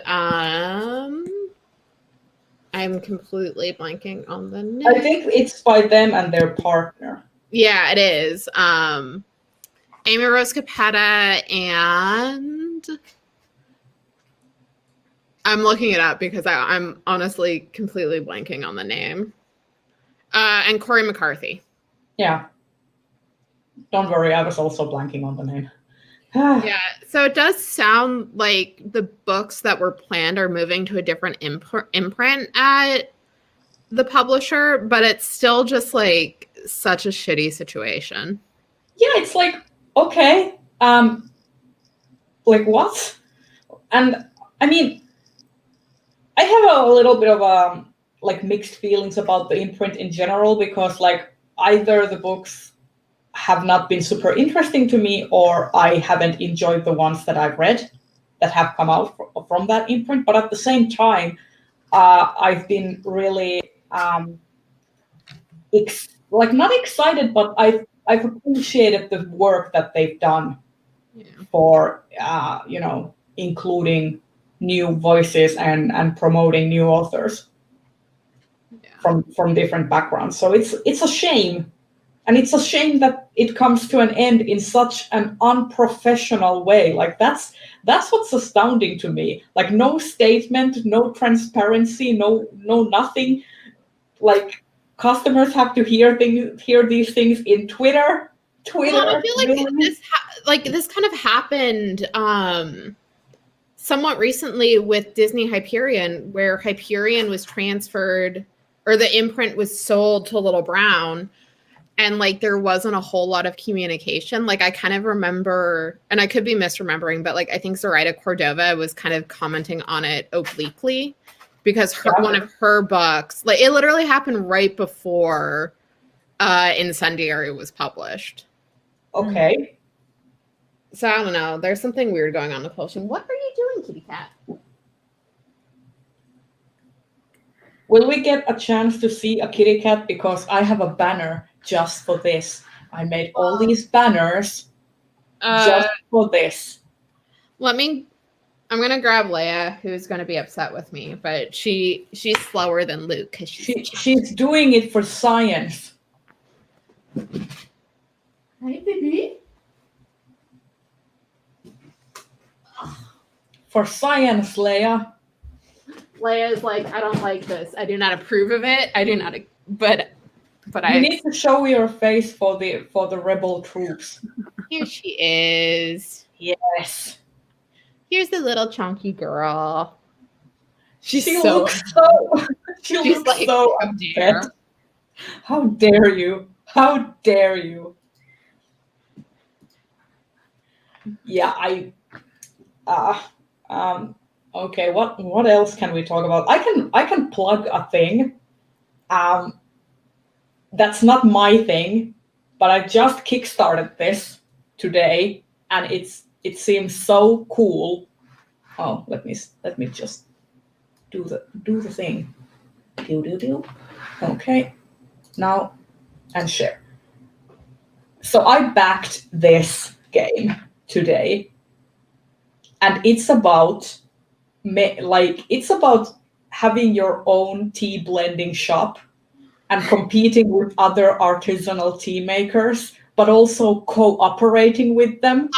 I'm completely blanking on the name. I think it's by them and their partner. Yeah, it is. Amy Rose Capetta and I'm looking it up because I'm honestly completely blanking on the name. And Corey McCarthy. Yeah. Don't worry, I was also blanking on the name. Yeah, so it does sound like the books that were planned are moving to a different imprint at the publisher, but it's still just like such a shitty situation. Yeah, it's like, okay, like what? And I mean, I have a little bit of like mixed feelings about the imprint in general because like either the books have not been super interesting to me or I haven't enjoyed the ones that I've read that have come out from that imprint. But at the same time, I've been really like not excited, but I've appreciated the work that they've done for you know, including new voices and promoting new authors from different backgrounds. So it's a shame. And it's a shame that it comes to an end in such an unprofessional way. Like that's what's astounding to me. Like no statement, no transparency, no nothing. Like customers have to hear these things in Twitter. Well, I feel like this kind of happened somewhat recently with Disney Hyperion, where Hyperion was transferred or the imprint was sold to Little Brown. And like there wasn't a whole lot of communication. Like I kind of remember, and I could be misremembering, but like I think Zoraida Cordova was kind of commenting on it obliquely because one of her books, like it literally happened right before Incendiary was published. Okay. So I don't know. There's something weird going on with publishing. What are you doing, kitty cat? Will we get a chance to see a kitty cat? Because I have a banner just for this. I made all these banners just for this. I'm gonna grab Leia, who's gonna be upset with me, but she's slower than Luke because she's doing it for science. Hi, baby. For science, Leia. Leia's like, I don't like this. I do not approve of it. I do not, but you need to show your face for the rebel troops. Here she is. Yes. Here's the little chunky girl. She looks so upset. How dare you? How dare you? Yeah, okay, what else can we talk about? I can plug a thing. That's not my thing, but I just kickstarted this today, and it seems so cool. Oh, let me just do the thing. Do. Okay, now and share. So I backed this game today, and it's about having your own tea blending shop and competing with other artisanal tea makers, but also cooperating with them.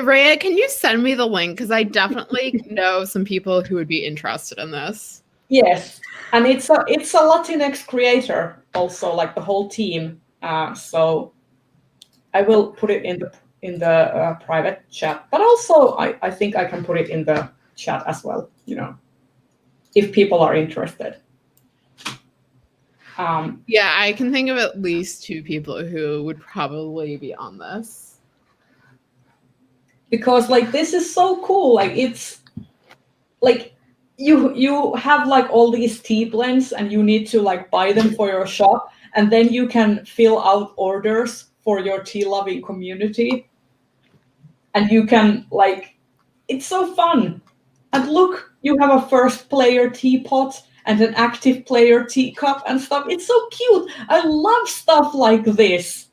Rhea, can you send me the link? Because I definitely know some people who would be interested in this. Yes, and it's a Latinx creator also, like the whole team. So I will put it in the private chat, but also I think I can put it in the chat as well. If people are interested. Yeah, I can think of at least 2 people who would probably be on this. Because this is so cool. It's you have all these tea blends and you need to buy them for your shop, and then you can fill out orders for your tea loving community, and you can it's so fun. And look, you have a first player teapot and an active player teacup and stuff. It's so cute. I love stuff like this.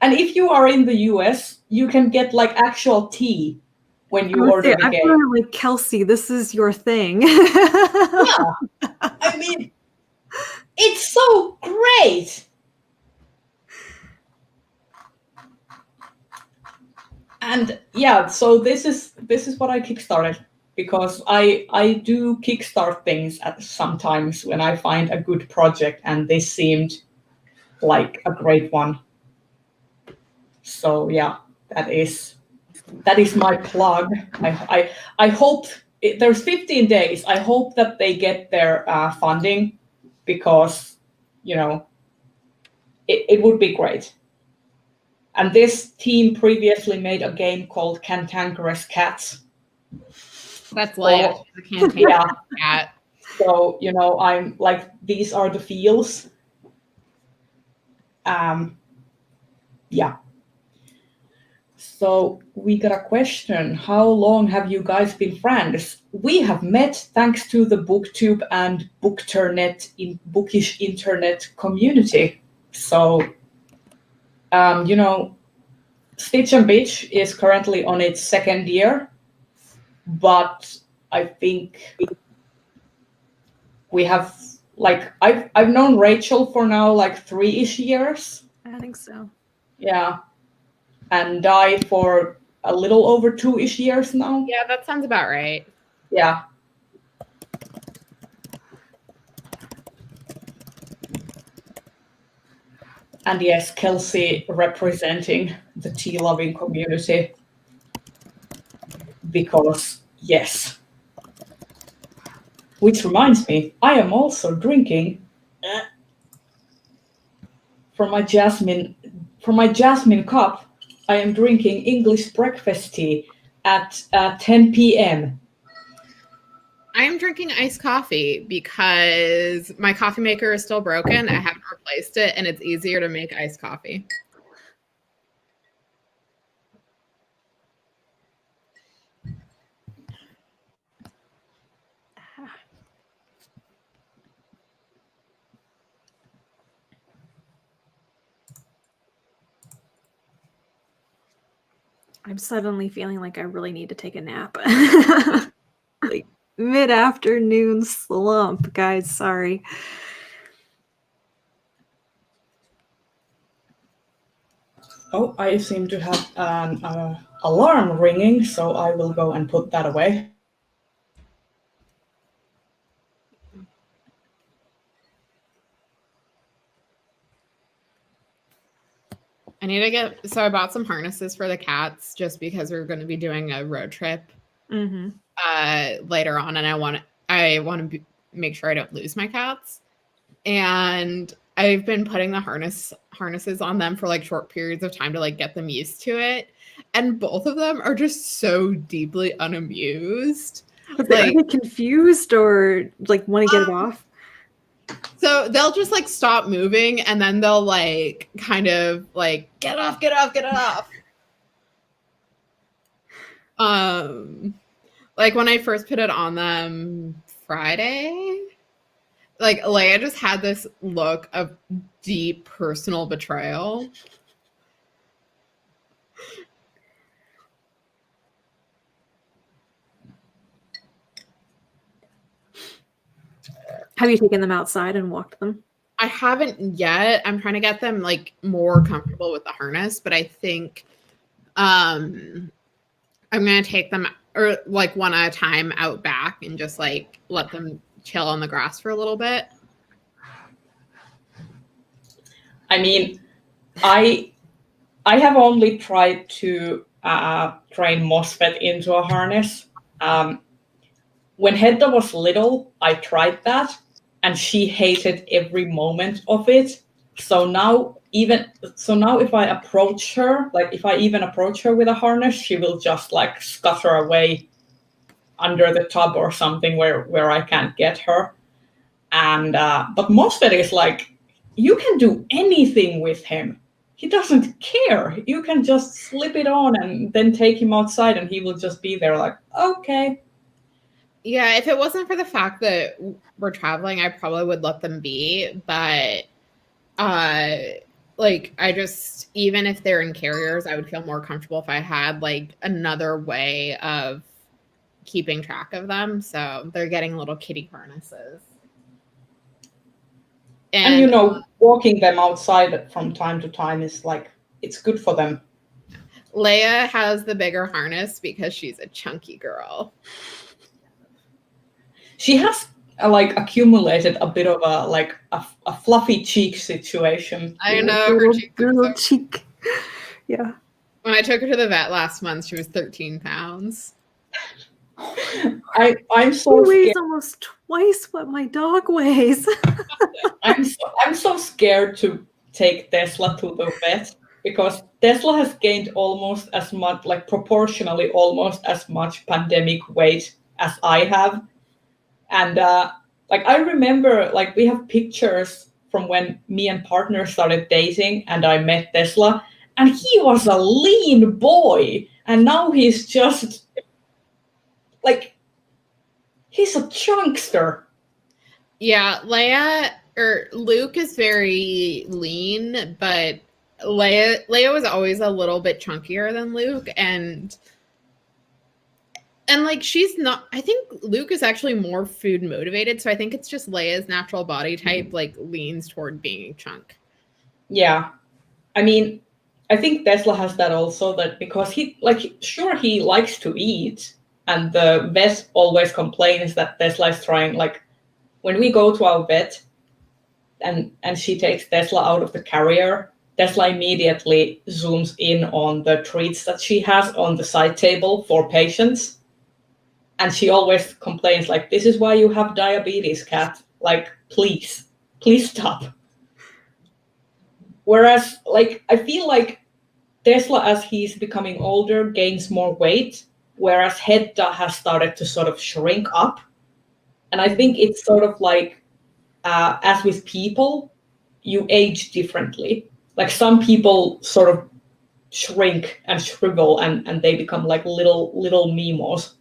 And if you are in the US, you can get actual tea when you order the I game. feel like Kelsey, this is your thing. Yeah. I mean, it's so great. And yeah, so this is what I kickstarted, because I do kickstart things at sometimes when I find a good project, and this seemed like a great one. So yeah, that is my plug. I hope there's 15 days. I hope that they get their funding, because it would be great. And this team previously made a game called Cantankerous Cats. That's Leia. Oh, She's a cantankerous cat. So I'm these are the feels. Yeah. So we got a question. How long have you guys been friends? We have met thanks to the BookTube and Bookternet in bookish internet community. So, Stitch and Bitch is currently on its 2nd year, but I think we have I've known Rachel for now 3-ish years. I think so. Yeah. And Di for a little over 2-ish years now. Yeah, that sounds about right. Yeah. And yes, Kelsey representing the tea-loving community. Because, yes. Which reminds me, I am also drinking from my jasmine cup. I am drinking English breakfast tea at 10 p.m. I am drinking iced coffee because my coffee maker is still broken. I haven't replaced it, and it's easier to make iced coffee. I'm suddenly feeling like I really need to take a nap. Mid-afternoon slump, guys. Sorry. Oh, I seem to have an alarm ringing, so I will go and put that away. I need to get, so I bought some harnesses for the cats just because we're going to be doing a road trip later on, and I want to make sure I don't lose my cats. And I've been putting the harnesses on them for short periods of time to get them used to it, and both of them are just so deeply unamused. Are they confused or want to get it off? So they'll just stop moving, and then they'll kind of get off. When I first put it on them Friday, Leia just had this look of deep personal betrayal. Have you taken them outside and walked them? I haven't yet. I'm trying to get them more comfortable with the harness, but I think I'm gonna take them or one at a time out back and just let them chill on the grass for a little bit. I mean, I I have only tried to train MOSFET into a harness. When Hedda was little, I tried that, and she hated every moment of it. So now, if I approach her, like if I even approach her with a harness, she will just like scutter away under the tub or something where I can't get her. And but MOSFET is like, you can do anything with him. He doesn't care. You can just slip it on and then take him outside, and he will just be there like, okay. Yeah, if it wasn't for the fact that we're traveling, I probably would let them be. But like I just, even if they're in carriers, I would feel more comfortable if I had like another way of keeping track of them. So they're getting little kitty harnesses. And you know, walking them outside from time to time is like, it's good for them. Leia has the bigger harness because she's a chunky girl. She has like accumulated a bit of a fluffy cheek situation. I know, her cheek little cheek. Yeah. When I took her to the vet last month, she was 13 pounds. I'm so She weighs scared. almost twice what my dog weighs. I'm so scared to take Tesla to the vet, because Tesla has gained almost as much, like proportionally almost as much pandemic weight as I have. And like I remember, like we have pictures from when me and partner started dating and I met Tesla, and he was a lean boy, and now he's just like, he's a chunkster. Yeah, Luke is very lean, but Leia was always a little bit chunkier than Luke, and like she's not, I think Luke is actually more food motivated, so I think it's just Leia's natural body type like leans toward being a chunk. Yeah. I mean, I think Tesla has that also, that because he likes to eat, and the vet always complains that Tesla is trying, like when we go to our vet and she takes Tesla out of the carrier, Tesla immediately zooms in on the treats that she has on the side table for patients. And she always complains like, this is why you have diabetes, cat. Like, please stop. Whereas, like, I feel like Tesla, as he's becoming older, gains more weight, whereas Hedda has started to sort of shrink up. And I think it's sort of like, as with people, you age differently. Like some people sort of shrink and shrivel, and they become like little Mimos.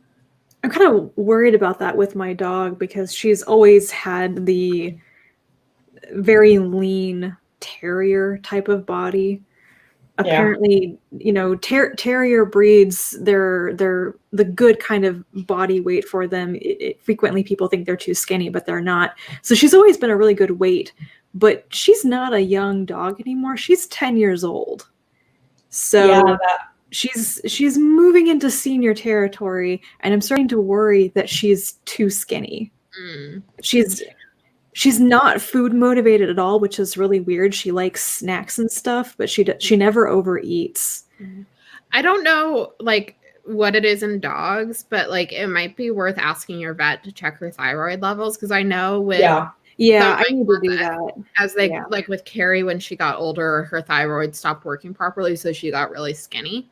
I'm kind of worried about that with my dog because she's always had the very lean terrier type of body. Apparently, you know, terrier breeds, they're the good kind of body weight for them. Frequently people think they're too skinny, but they're not. So she's always been a really good weight, but she's not a young dog anymore. She's 10 years old. So she's moving into senior territory, and I'm starting to worry that she's too skinny. She's not food motivated at all, which is really weird. She likes snacks and stuff, but she never overeats. I don't know like what it is in dogs, but like it might be worth asking your vet to check her thyroid levels, because I know with I need to do that. As they like with Carrie, when she got older, her thyroid stopped working properly, so she got really skinny.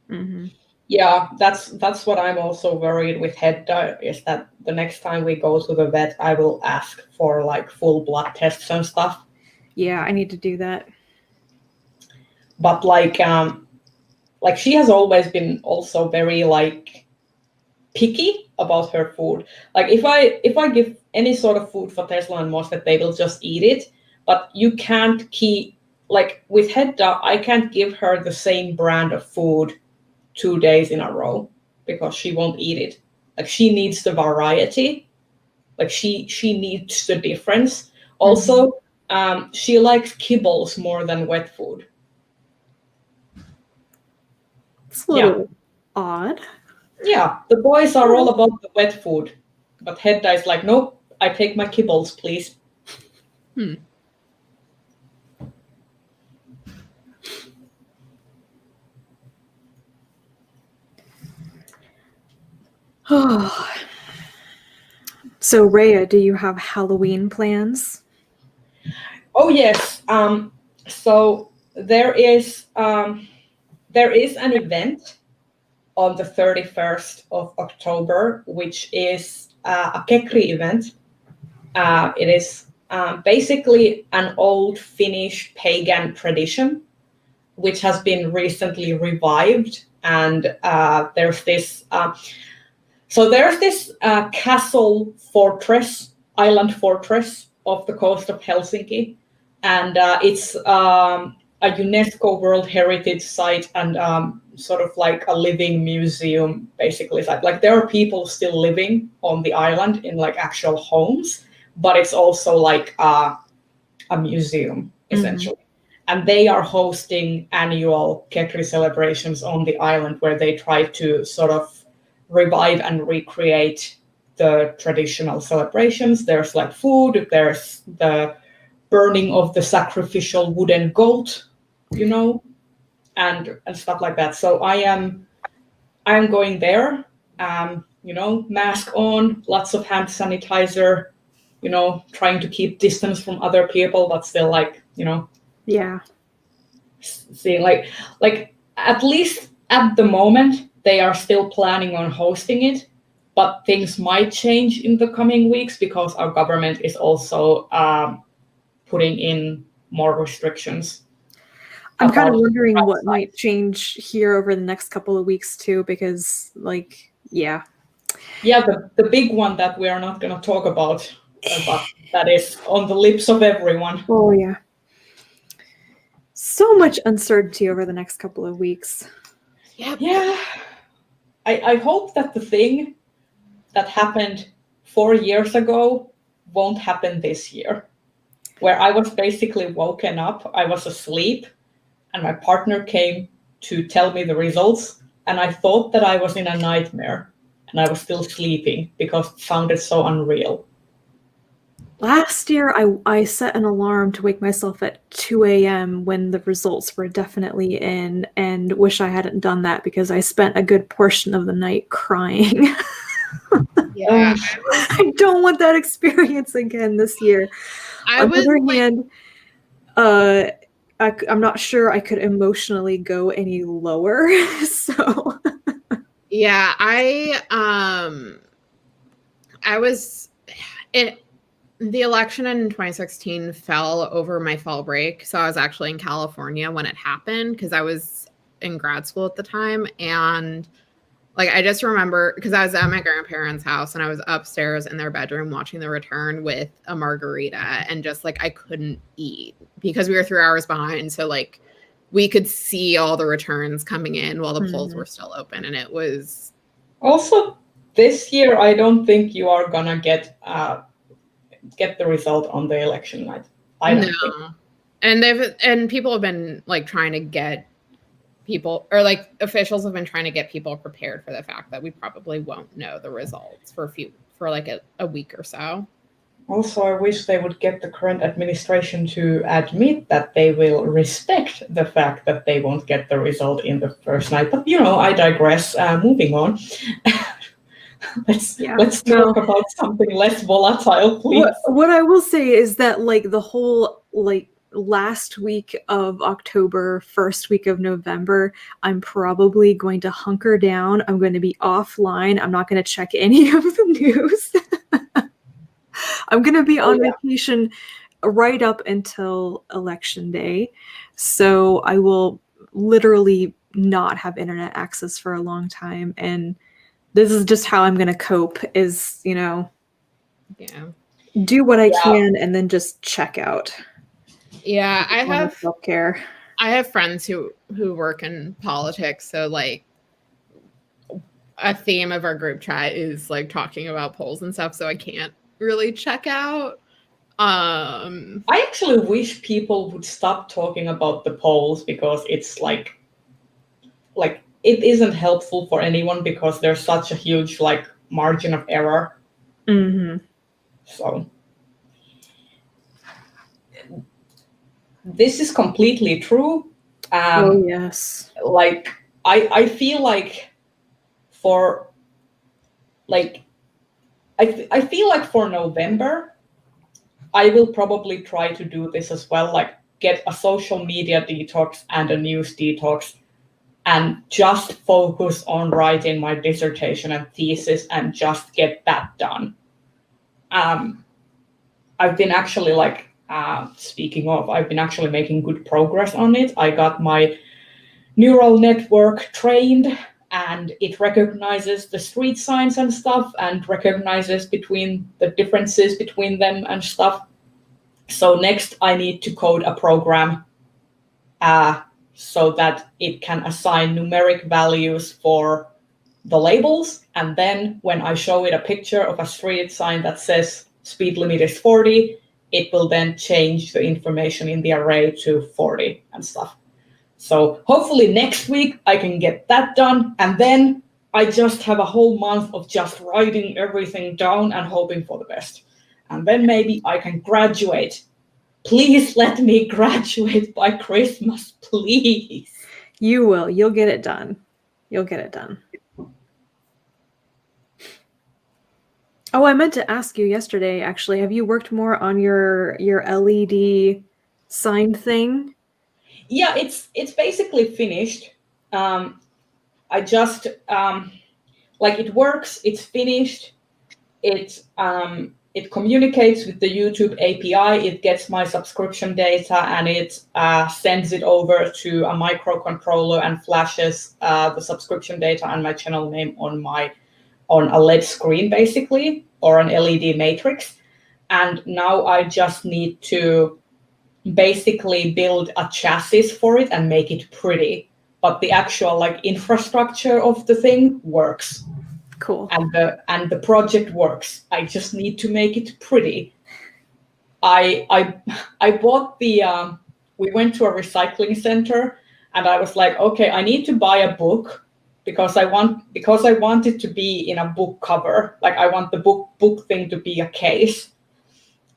Mm-hmm. Yeah, that's what I'm also worried with Hedda, is that the next time we go to the vet, I will ask for like full blood tests and stuff. Yeah, I need to do that. But like she has always been also very like picky about her food. Like if I give any sort of food for Tesla and MOSFET, they will just eat it. But you can't keep, like with Hedda, I can't give her the same brand of food 2 days in a row because she won't eat it. Like she needs the variety. Like she needs the difference. Also, she likes kibbles more than wet food. It's a little odd. Yeah, the boys are all about the wet food, but Hedda is like, nope, I take my kibbles, please. So, Rhea, do you have Halloween plans? Oh yes. So there is an event on the 31st of October, which is a Kekri event. It is basically an old Finnish pagan tradition, which has been recently revived. And there's this castle fortress, island fortress off the coast of Helsinki, and it's a UNESCO World Heritage Site and sort of like a living museum, basically. Like there are people still living on the island in like actual homes, but it's also like a museum essentially. And they are hosting annual Kekri celebrations on the island where they try to sort of revive and recreate the traditional celebrations. There's like food, there's the burning of the sacrificial wooden goat, and stuff like that. So I am going there, mask on, lots of hand sanitizer, trying to keep distance from other people, but still like, Yeah. seeing like at least at the moment they are still planning on hosting it, but things might change in the coming weeks because our government is also putting in more restrictions. I'm kind of wondering what might change here over the next couple of weeks too, because yeah, the big one that we are not going to talk about, but that is on the lips of everyone. Oh yeah, so much uncertainty over the next couple of weeks. Yep. Yeah, I hope that the thing that happened 4 years ago won't happen this year, where I was basically woken up, I was asleep, and my partner came to tell me the results, and I thought that I was in a nightmare, and I was still sleeping because it sounded so unreal. Last year, I set an alarm to wake myself at 2 a.m. when the results were definitely in, and wish I hadn't done that because I spent a good portion of the night crying. Yeah. I don't want that experience again this year. On the other hand, I'm not sure I could emotionally go any lower. So yeah, the election in 2016 fell over my fall break. So I was actually in California when it happened because I was in grad school at the time. And like, I just remember because I was at my grandparents' house and I was upstairs in their bedroom watching the return with a margarita, and just like, I couldn't eat because we were 3 hours behind. So like we could see all the returns coming in while the polls were still open. And it was also this year, I don't think you are gonna get the result on the election night. I don't think. And people have been like trying to get people, or like officials have been trying to get people prepared for the fact that we probably won't know the results for like a week or so. Also, I wish they would get the current administration to admit that they will respect the fact that they won't get the result in the first night. But I digress. Moving on. Let's talk about something less volatile, please. What I will say is that like the whole like last week of October, first week of November, I'm probably going to hunker down. I'm going to be offline. I'm not going to check any of the news. I'm going to be on vacation right up until election day. So I will literally not have internet access for a long time. And this is just how I'm going to cope is, do what I can and then just check out. Yeah, I have self-care. I have friends who work in politics, so like a theme of our group chat is like talking about polls and stuff, so I can't really check out. I actually wish people would stop talking about the polls because it's like it isn't helpful for anyone because there's such a huge like margin of error. So this is completely true. Oh yes. Like I feel like for like I feel like for November, I will probably try to do this as well, like get a social media detox and a news detox and just focus on writing my dissertation and thesis and just get that done. I've been actually speaking of, I've been actually making good progress on it. I got my neural network trained and it recognizes the street signs and stuff and recognizes between the differences between them and stuff. So next I need to code a program so that it can assign numeric values for the labels. And then when I show it a picture of a street sign that says speed limit is 40, it will then change the information in the array to 40 and stuff. So hopefully next week I can get that done. And then I just have a whole month of just writing everything down and hoping for the best. And then maybe I can graduate. Please let me graduate by Christmas, please. You will. You'll get it done. You'll get it done. Oh, I meant to ask you yesterday, actually. Have you worked more on your LED sign thing? Yeah, it's basically finished. I just it works. It's finished. It communicates with the YouTube API. It gets my subscription data and it sends it over to a microcontroller and flashes the subscription data and my channel name on a LED screen, basically, or an LED matrix. And now I just need to basically build a chassis for it and make it pretty. But the actual infrastructure of the thing works. Cool. And the project works. I just need to make it pretty. I bought we went to a recycling center and I was like, okay, I need to buy a book because I want it to be in a book cover. Like I want the book thing to be a case.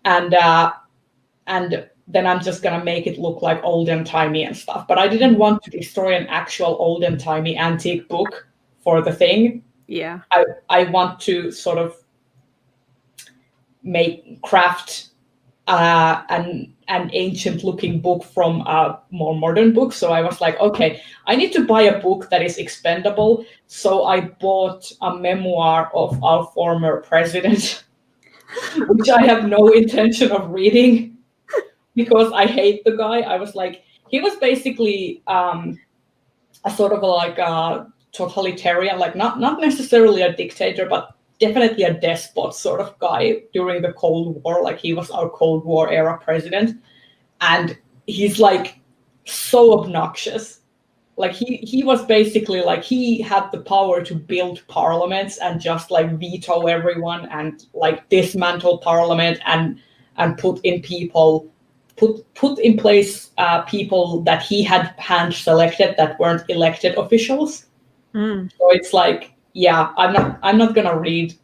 And then I'm just gonna make it look like old and timey and stuff. But I didn't want to destroy an actual old and timey antique book for the thing. Yeah. I want to sort of craft an ancient looking book from a more modern book. So I was like, okay, I need to buy a book that is expendable. So I bought a memoir of our former president, which I have no intention of reading because I hate the guy. I was like, he was basically a sort of a totalitarian, not necessarily a dictator, but definitely a despot sort of guy during the Cold War. Like he was our Cold War era president. And he's so obnoxious. Like he was basically he had the power to build parliaments and just veto everyone and dismantle parliament and put in place people that he had hand selected that weren't elected officials. So it's I'm not gonna read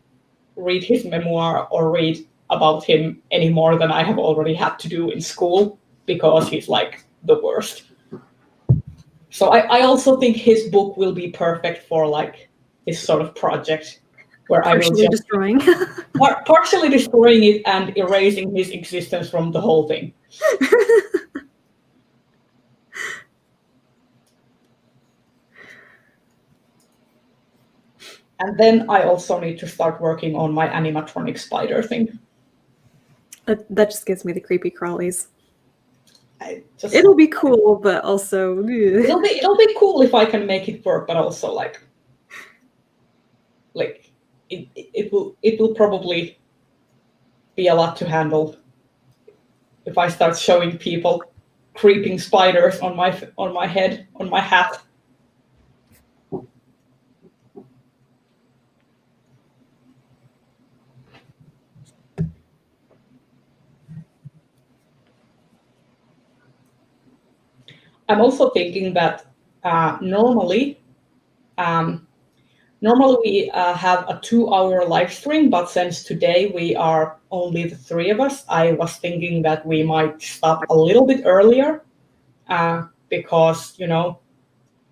his memoir or read about him any more than I have already had to do in school because he's the worst. So I also think his book will be perfect for this sort of project where partially destroying it and erasing his existence from the whole thing. And then I also need to start working on my animatronic spider thing. That just gives me the creepy crawlies. It'll be cool, but also it'll be cool if I can make it work, but also it will probably be a lot to handle if I start showing people creeping spiders on my head, on my hat. I'm also thinking that normally we have a 2-hour live stream, but since today we are only the 3 of us, I was thinking that we might stop a little bit earlier because,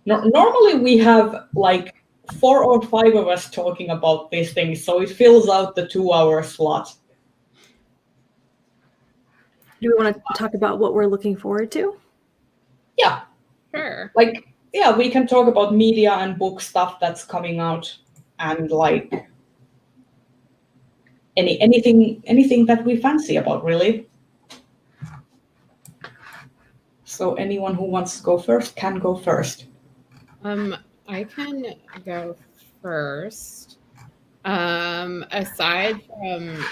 normally we have 4 or 5 of us talking about these things, so it fills out the 2-hour slot. Do we want to talk about what we're looking forward to? Yeah. Sure. Like, yeah, we can talk about media and book stuff that's coming out, and like anything that we fancy about, really. So anyone who wants to go first can go first. I can go first. Aside from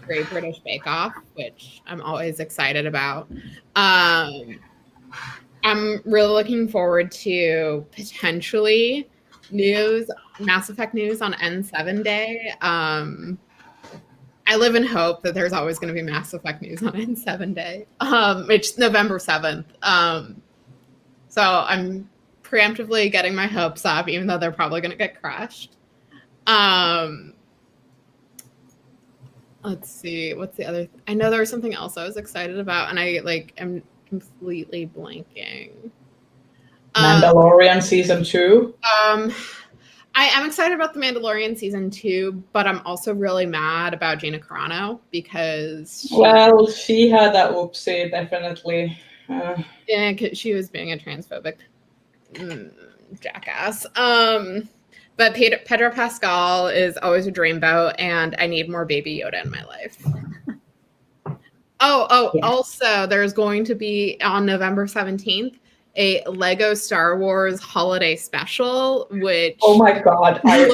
Great British Bake Off, which I'm always excited about, I'm really looking forward to potentially Mass Effect news on N7 Day. I live in hope that there's always going to be Mass Effect news on N7 Day, which November 7th. So I'm preemptively getting my hopes up, even though they're probably going to get crushed. Let's see, what's the other? I know there was something else I was excited about, and I am completely blanking. Mandalorian season 2. I am excited about the Mandalorian season 2, but I'm also really mad about Gina Carano because she had that whoopsie, definitely. Yeah, because she was being a transphobic jackass. But Pedro Pascal is always a dreamboat, and I need more Baby Yoda in my life. Yeah. Also, there's going to be on November 17th a Lego Star Wars holiday special, which... Oh my god, I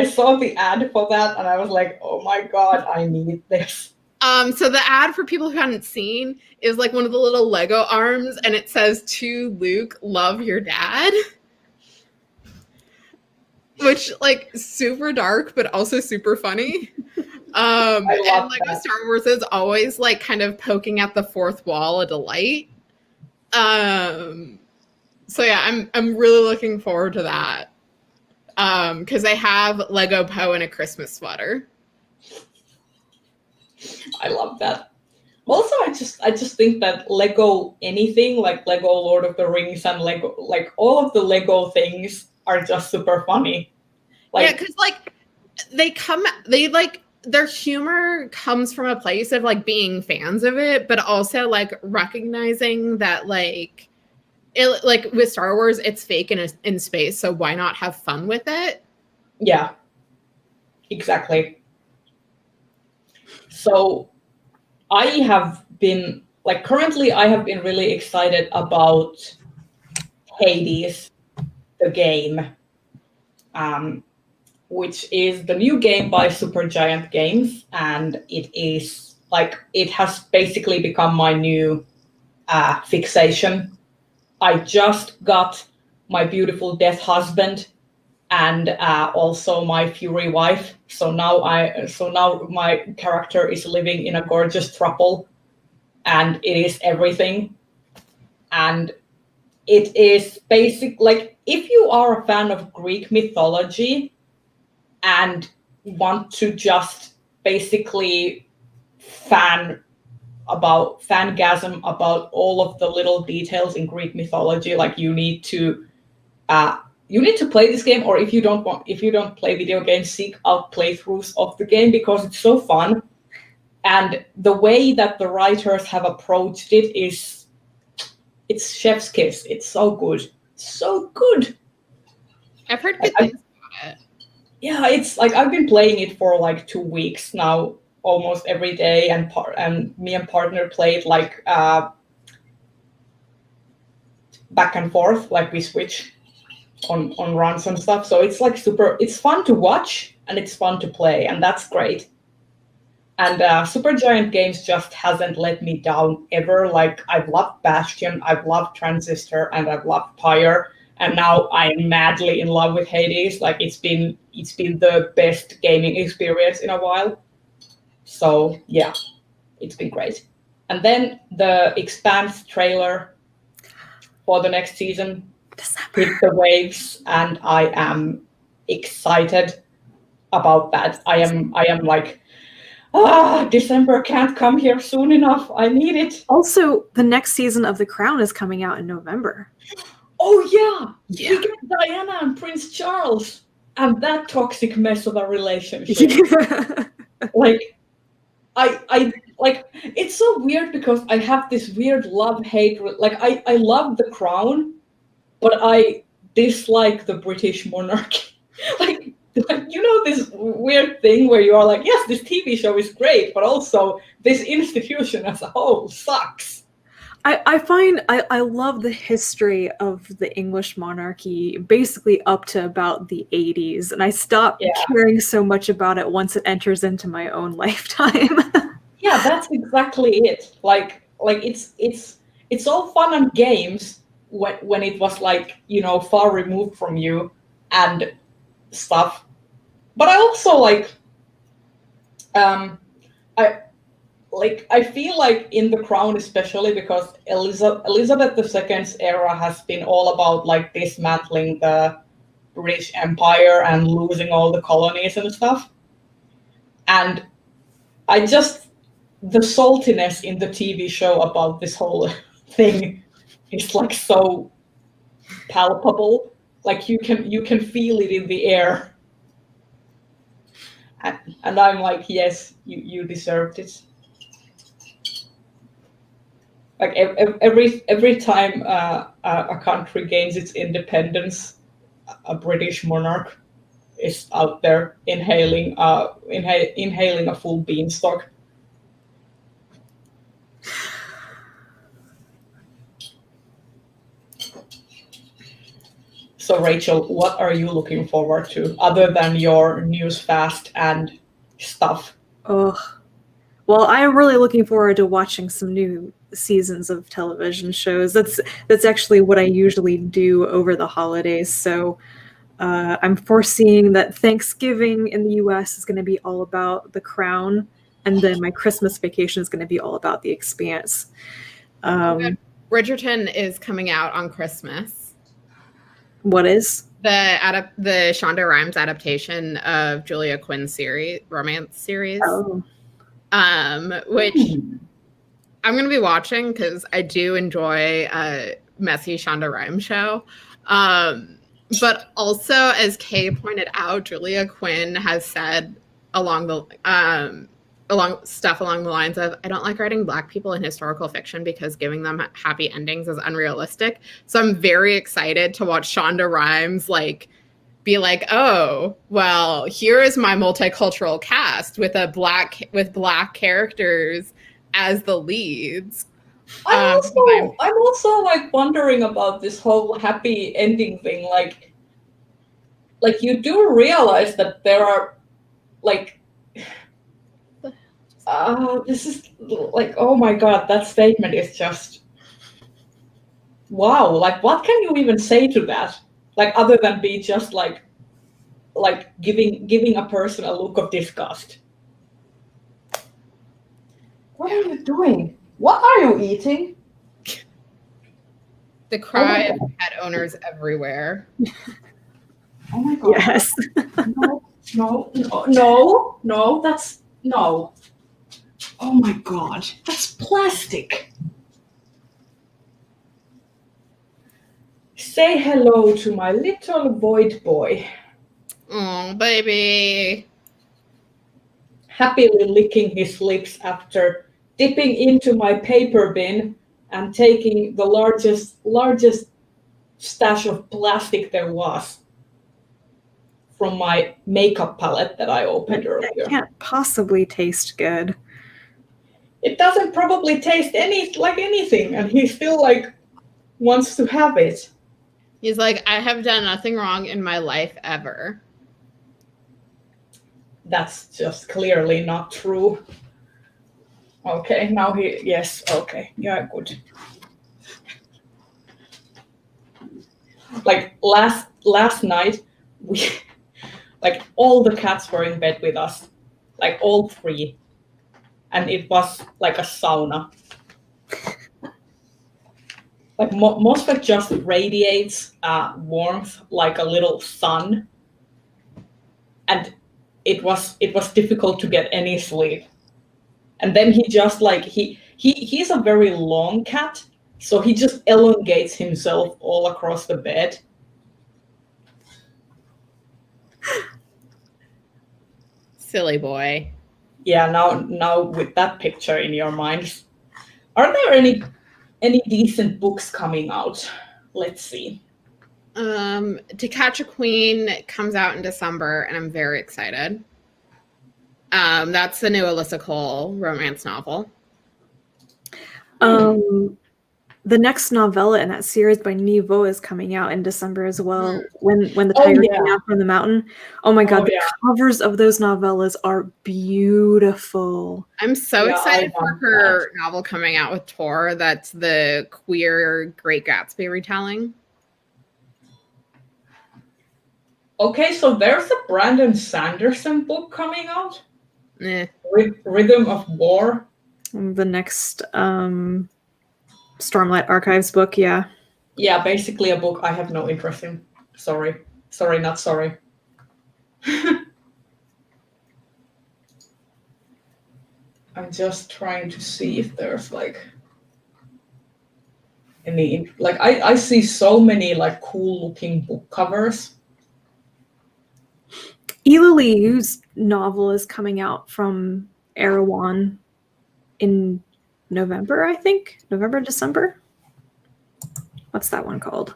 saw the ad for that, and I was like, oh my god, I need this. So the ad, for people who hadn't seen, is like one of the little Lego arms, and it says, "To Luke, love your dad." Which, like, super dark, but also super funny. And Lego Star Wars is always, like, kind of poking at the fourth wall a delight. So yeah, I'm really looking forward to that. Because they have Lego Poe in a Christmas sweater. I love that. Also, I just think that Lego anything, like Lego Lord of the Rings and Lego, like all of the Lego things are just super funny. Like, yeah, because their humor comes from a place of like being fans of it, but also like recognizing that like with Star Wars, it's fake in space, so why not have fun with it? Yeah, exactly. So I have been currently I have been really excited about Hades, the game, which is the new game by Supergiant Games, and it has basically become my new fixation. I just got my beautiful death husband and also my Fury wife. So now my character is living in a gorgeous throuple, and it is everything. And it is if you are a fan of Greek mythology and want to just basically fangasm about all of the little details in Greek mythology, like you need to play this game, or if you don't play video games, seek out playthroughs of the game because it's so fun. And the way that the writers have approached it's chef's kiss. It's so good. So good. I've heard good things about it. Yeah, it's like I've been playing it for like 2 weeks now, almost every day, and me and partner played back and forth, like we switch on runs and stuff. So it's it's fun to watch and it's fun to play, and that's great. And Supergiant Games just hasn't let me down ever. Like, I've loved Bastion, I've loved Transistor, and I've loved Pyre, and now I'm madly in love with Hades. Like, it's been the best gaming experience in a while. So yeah, it's been great. And then the Expanse trailer for the next season hit the waves, and I am excited about that. I am like, December can't come here soon enough. I need it. Also, the next season of The Crown is coming out in November. Oh yeah, Yeah. we get Diana and Prince Charles, and that toxic mess of a relationship. Like, I like, it's so weird because I have this weird love-hate. Like, I love the crown, but I dislike the British monarchy. like, this weird thing where you are like, yes, this TV show is great, but also this institution as a whole sucks. I find I love the history of the English monarchy basically up to about the 80s, and I stopped caring so much about it once it enters into my own lifetime. Yeah, that's exactly it. Like it's all fun and games when it was like, far removed from you and stuff. But I also I feel like in The Crown, especially because Elizabeth II's era has been all about like dismantling the British Empire and losing all the colonies and stuff. And the saltiness in the TV show about this whole thing is like so palpable. Like you can feel it in the air. And I'm like, yes, you deserved it. Like every time a country gains its independence, a British monarch is out there inhaling a full beanstalk. So Rachel, what are you looking forward to other than your news fast and stuff? Ugh. Well, I'm really looking forward to watching some new seasons of television shows. That's actually what I usually do over the holidays. So I'm foreseeing that Thanksgiving in the US is going to be all about The Crown, and then my Christmas vacation is going to be all about The Expanse. Bridgerton is coming out on Christmas. What is? The Shonda Rhimes adaptation of Julia Quinn's romance series. Oh. Which I'm going to be watching because I do enjoy a messy Shonda Rhimes show. But also, as Kay pointed out, Julia Quinn has said along the lines of, I don't like writing Black people in historical fiction because giving them happy endings is unrealistic. So I'm very excited to watch Shonda Rhimes be like, oh, well, here is my multicultural cast with black characters as the leads. I'm also like wondering about this whole happy ending thing. Like you do realize that there are this is like, oh my God, that statement is just wow. Like, what can you even say to that? Like, other than be just like giving a person a look of disgust. What are you doing? What are you eating? The cry of pet owners everywhere. Oh my God. Yes. No, that's no. Oh my God, that's plastic. Say hello to my little void boy. Oh, baby. Happily licking his lips after dipping into my paper bin and taking the largest stash of plastic there was from my makeup palette that I opened earlier. It can't possibly taste good. It doesn't probably taste like anything, and he still wants to have it. He's like, I have done nothing wrong in my life ever. That's just clearly not true. Okay, now yes, okay, yeah, good. Like last night, we all the cats were in bed with us, like all three, and it was like a sauna. Like Mosfet just radiates warmth like a little sun, and it was difficult to get any sleep. And then he just he's a very long cat, So he just elongates himself all across the bed. Silly boy. Yeah, now with that picture in your mind, are there any decent books coming out? Let's see. To Catch a Queen comes out in December, and I'm very excited. That's the new Alyssa Cole romance novel. The next novella in that series by Niveau is coming out in December as well. When the Oh, tiger yeah. came out from the mountain. Oh my god, Oh, the yeah. covers of those novellas are beautiful. I'm so Yeah, excited I for want her novel coming out with Tor. That's the queer Great Gatsby retelling. Okay, so there's a Brandon Sanderson book coming out. Eh. Rhythm of War. The next Stormlight Archives book, yeah. Yeah, basically a book I have no interest in. Sorry, not sorry. I'm just trying to see if there's like any like I see so many like cool looking book covers. Ela Liu's novel is coming out from Erewhon in November, I think. November, December? What's that one called?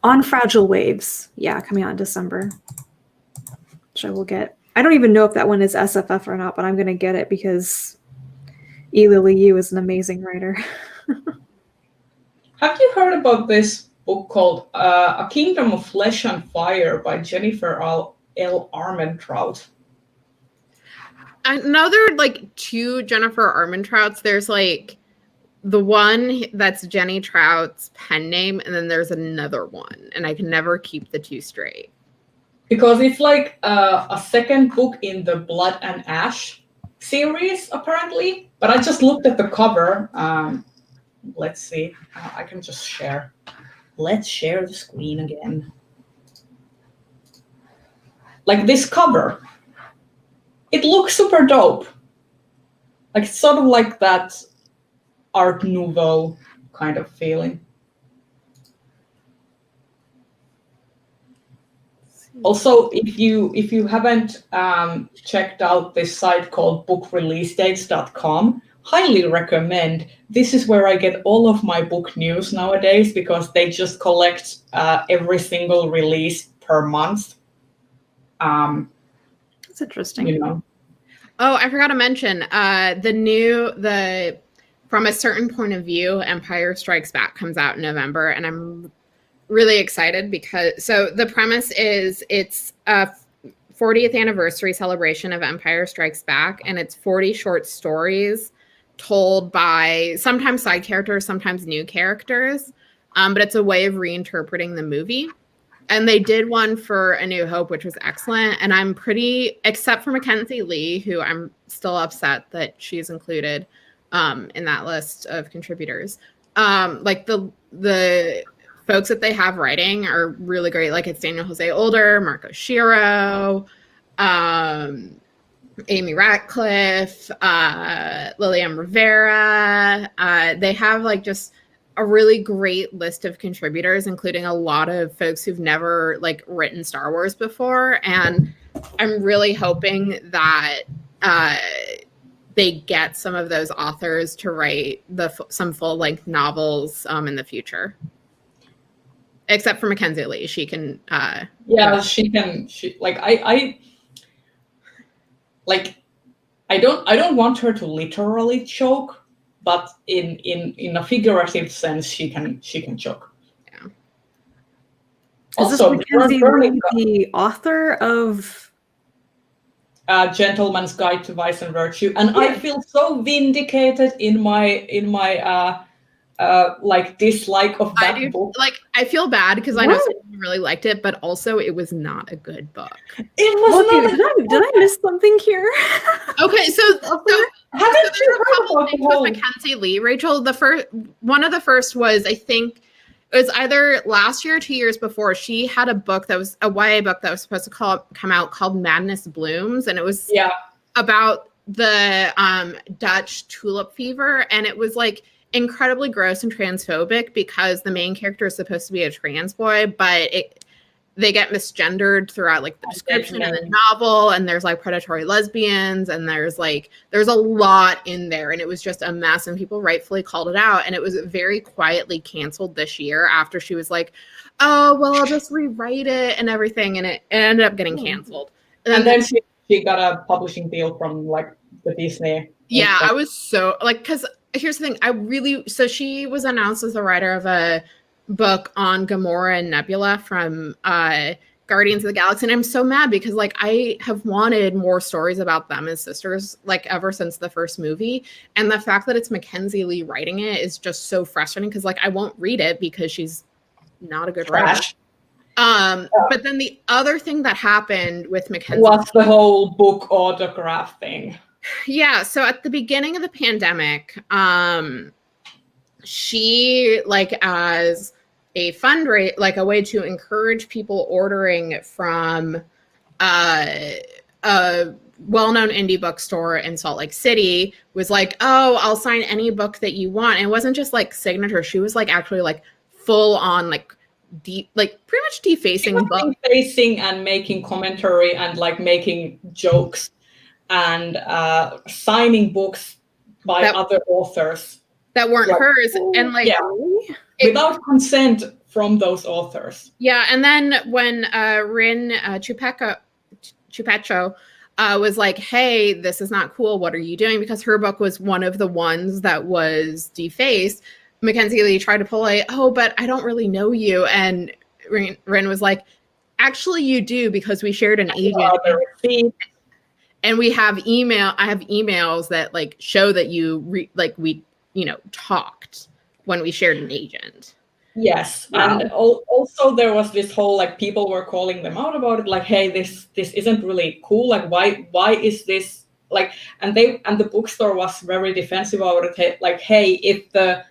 On Fragile Waves. Yeah, coming out in December. Which I will get. I don't even know if that one is SFF or not, but I'm going to get it because Ela Liu is an amazing writer. Have you heard about this book called A Kingdom of Flesh and Fire by Jennifer L. Armand Trout? I know there are like two Jennifer Armand Trouts. There's like the one that's Jenny Trout's pen name, and then there's another one, and I can never keep the two straight. Because it's like a second book in the Blood and Ash series, apparently. But I just looked at the cover. Let's see. I can just share. Let's share the screen again. Like this cover. It looks super dope. Like it's sort of like that Art Nouveau kind of feeling. Also, if you haven't checked out this site called bookreleasedates.com, highly recommend. This is where I get all of my book news nowadays because they just collect every single release per month. That's interesting. You know. Oh, I forgot to mention the From a Certain Point of View, Empire Strikes Back comes out in November, and I'm really excited because the premise is it's a 40th anniversary celebration of Empire Strikes Back, and it's 40 short stories told by sometimes side characters, sometimes new characters, but it's a way of reinterpreting the movie. And they did one for A New Hope, which was excellent. And I'm except for Mackenzie Lee, who I'm still upset that she's included in that list of contributors. Like the folks that they have writing are really great. Like it's Daniel Jose Older, Marco Shiro, Amy Ratcliffe, Lilian Rivera. They have like just a really great list of contributors, including a lot of folks who've never like written Star Wars before. And I'm really hoping that they get some of those authors to write some full-length novels in the future. Except for Mackenzie Lee, she can. She can. I don't want her to literally choke, but in a figurative sense, she can choke. Yeah. Also, is this Mackenzie Lee the author of Gentleman's Guide to Vice and Virtue? And I feel so vindicated in my like dislike of that book. Like I feel bad because I know someone really liked it, but also it was not a good book. It was not. Did I miss something here? Okay, so haven't you heard about the whole Mackenzie Lee, Rachel? One of the first was, I think it was either last year or 2 years before. She had a book that was a YA book that was supposed to come out called Madness Blooms, and it was about the Dutch tulip fever, and it was like incredibly gross and transphobic because the main character is supposed to be a trans boy, but they get misgendered throughout like the description and the novel, and there's like predatory lesbians, and there's a lot in there, and it was just a mess, and people rightfully called it out, and it was very quietly canceled this year after she was like, oh well, I'll just rewrite it and everything, and it ended up getting canceled. And then she got a publishing deal from like the Disney. Yeah, I was so like, because here's the thing, so she was announced as the writer of a book on Gamora and Nebula from Guardians of the Galaxy, and I'm so mad because like I have wanted more stories about them as sisters like ever since the first movie, and the fact that it's Mackenzie Lee writing it is just so frustrating because like I won't read it because she's not a good writer. But then the other thing that happened with Mackenzie was the whole book autograph thing. Yeah, so at the beginning of the pandemic, she like as a fundraiser, like a way to encourage people ordering from a well-known indie bookstore in Salt Lake City, was like, oh, I'll sign any book that you want. And it wasn't just like signature. She was like actually like full on like pretty much defacing books. Defacing and making commentary and like making jokes and signing books by other authors that weren't hers, and like without consent from those authors. Yeah, and then when Rin Chupecho was like, hey, this is not cool, what are you doing? Because her book was one of the ones that was defaced. Mackenzie Lee tried to pull oh, but I don't really know you. And Rin was like, actually you do, because we shared an agent. And we have I have emails that like show that we talked when we shared an agent. Yes. Wow. And also there was this whole, like, people were calling them out about it, like, hey, this isn't really cool. Like, why is this like, and the bookstore was very defensive about it. Like, hey, if the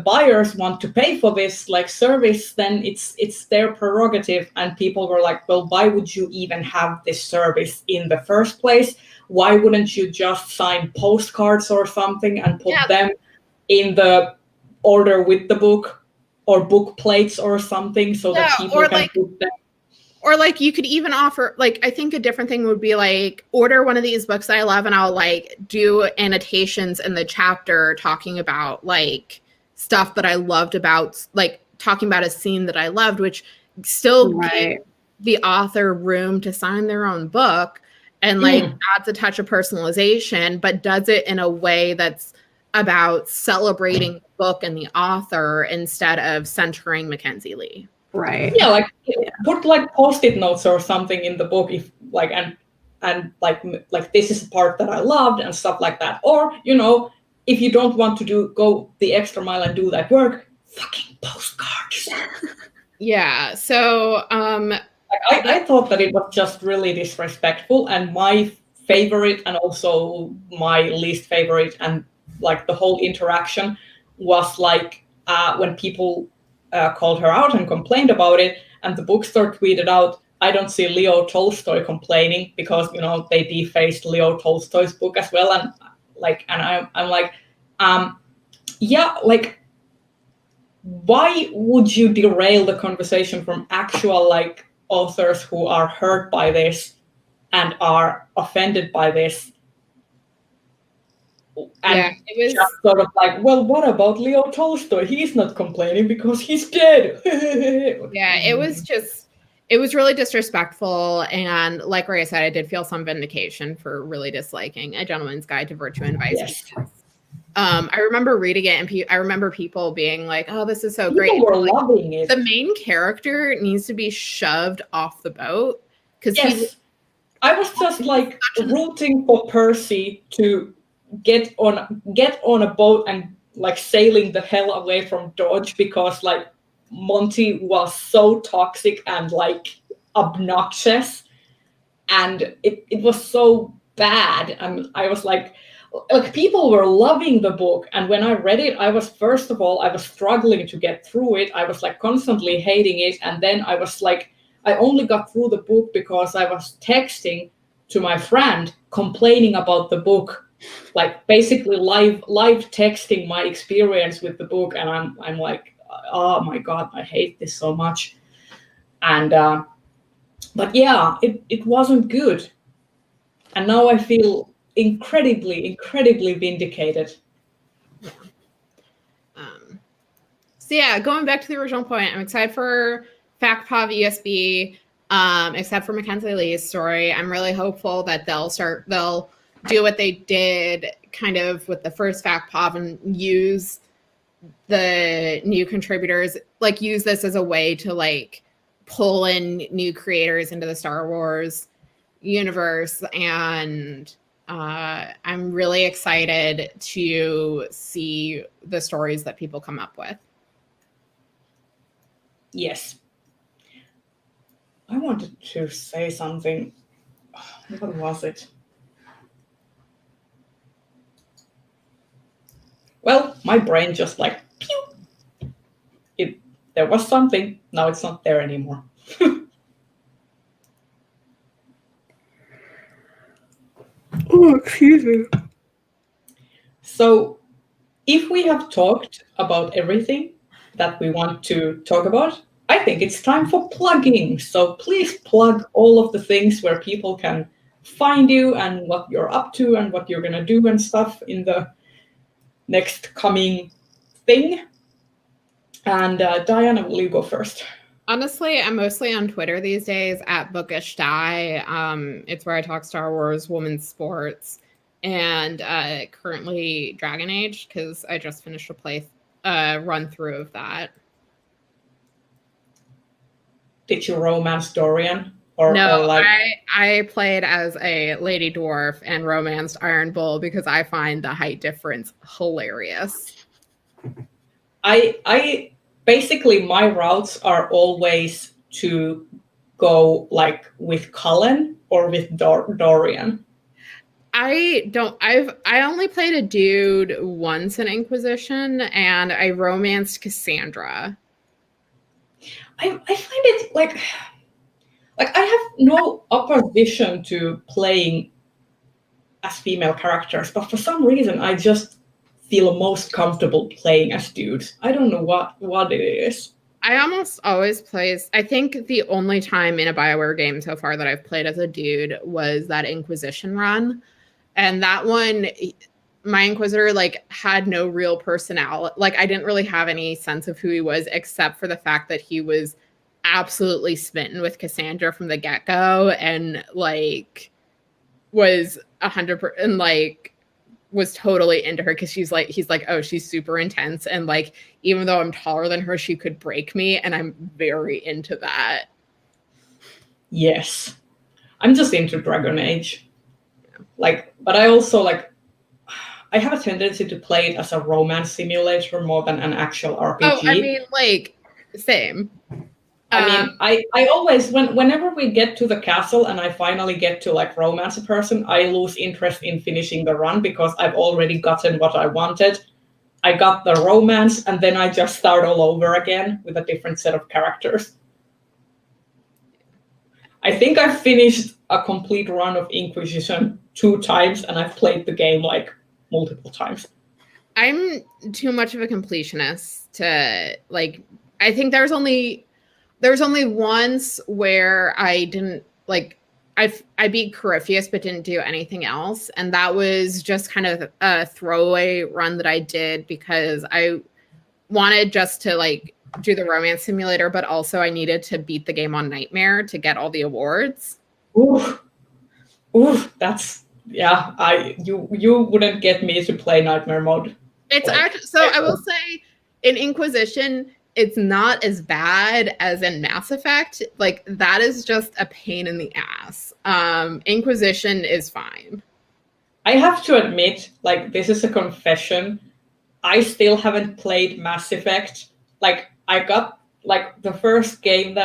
buyers want to pay for this like service, then it's their prerogative. And people were like, well, why would you even have this service in the first place? Why wouldn't you just sign postcards or something and put them in the order with the book, or book plates or something, so that people can put them? Or like you could even offer, like, I think a different thing would be like, order one of these books I love and I'll like do annotations in the chapter talking about like stuff that I loved about, like talking about a scene that I loved, which still gave the author room to sign their own book and like adds a touch of personalization, but does it in a way that's about celebrating the book and the author instead of centering Mackenzie Lee. Right. Yeah, like put like Post-it notes or something in the book, if like and like this is a part that I loved and stuff like that. Or, you know, if you don't want to go the extra mile and do that work, fucking postcards. Yeah. So I thought that it was just really disrespectful, and my favorite and also my least favorite, and like the whole interaction was like when people called her out and complained about it, and the bookstore tweeted out, I don't see Leo Tolstoy complaining, because, you know, they defaced Leo Tolstoy's book as well. And like, and I'm like, yeah, like, why would you derail the conversation from actual like authors who are hurt by this and are offended by this? And it was just sort of like, well, what about Leo Tolstoy? He's not complaining because he's dead. Yeah, it was really disrespectful. And like Ray said, I did feel some vindication for really disliking A Gentleman's Guide to Virtue and Vice. Yes. I remember reading it, and I remember people being like, oh, this is so great. People were loving it. The main character needs to be shoved off the boat. Yes. I was just like rooting for Percy to get on a boat and like sailing the hell away from Dodge, because like Monty was so toxic and like obnoxious, and it was so bad. And I was like people were loving the book, and when I read it, I was struggling to get through it. I was like constantly hating it, and then I was like, I only got through the book because I was texting to my friend complaining about the book like basically live texting my experience with the book, and I'm like, oh my god, I hate this so much. And but yeah, it wasn't good, and now I feel incredibly vindicated. So yeah, going back to the original point, I'm excited for FactPov ESB, except for Mackenzie Lee's story. I'm really hopeful that they'll do what they did kind of with the first FactPov and use the new contributors, like use this as a way to like pull in new creators into the Star Wars universe. And I'm really excited to see the stories that people come up with. Yes. I wanted to say something. What was it? Well, my brain just like, pew! There was something, now it's not there anymore. Oh, excuse me. So, if we have talked about everything that we want to talk about, I think it's time for plugging. So please plug all of the things where people can find you and what you're up to and what you're going to do and stuff in the next coming thing. And Diana, will you go first? Honestly, I'm mostly on Twitter these days at Bookish Die. It's where I talk Star Wars, women's sports, and currently Dragon Age, because I just finished a run through of that. Did you romance Dorian? No, I played as a lady dwarf and romanced Iron Bull because I find the height difference hilarious. I basically, my routes are always to go like with Cullen or with Dorian. I only played a dude once in Inquisition, and I romanced Cassandra. I find it like I have no opposition to playing as female characters, but for some reason I just feel most comfortable playing as dudes. I don't know what it is. I almost always play. I think the only time in a BioWare game so far that I've played as a dude was that Inquisition run. And that one, my Inquisitor like had no real personality. Like I didn't really have any sense of who he was, except for the fact that he was absolutely smitten with Cassandra from the get-go and like was 100% and like was totally into her because he's like, oh, she's super intense, and like even though I'm taller than her, she could break me, and I'm very into that. Yes, I'm just into Dragon Age. Like, but I also like, I have a tendency to play it as a romance simulator more than an actual RPG. Oh, I mean, like, same. I mean, I always, whenever we get to the castle and I finally get to like romance a person, I lose interest in finishing the run because I've already gotten what I wanted. I got the romance, and then I just start all over again with a different set of characters. I think I've finished a complete run of Inquisition 2 times, and I've played the game like multiple times. I'm too much of a completionist to like. I think there's only once where I didn't like. I beat Corypheus but didn't do anything else, and that was just kind of a throwaway run that I did because I wanted just to like do the romance simulator, but also I needed to beat the game on Nightmare to get all the awards. Ooh, that's you wouldn't get me to play Nightmare mode. It's like, actually so I will say in Inquisition, it's not as bad as in Mass Effect. Like that is just a pain in the ass. Inquisition is fine. I have to admit, like this is a confession. I still haven't played Mass Effect. Like I got like the first game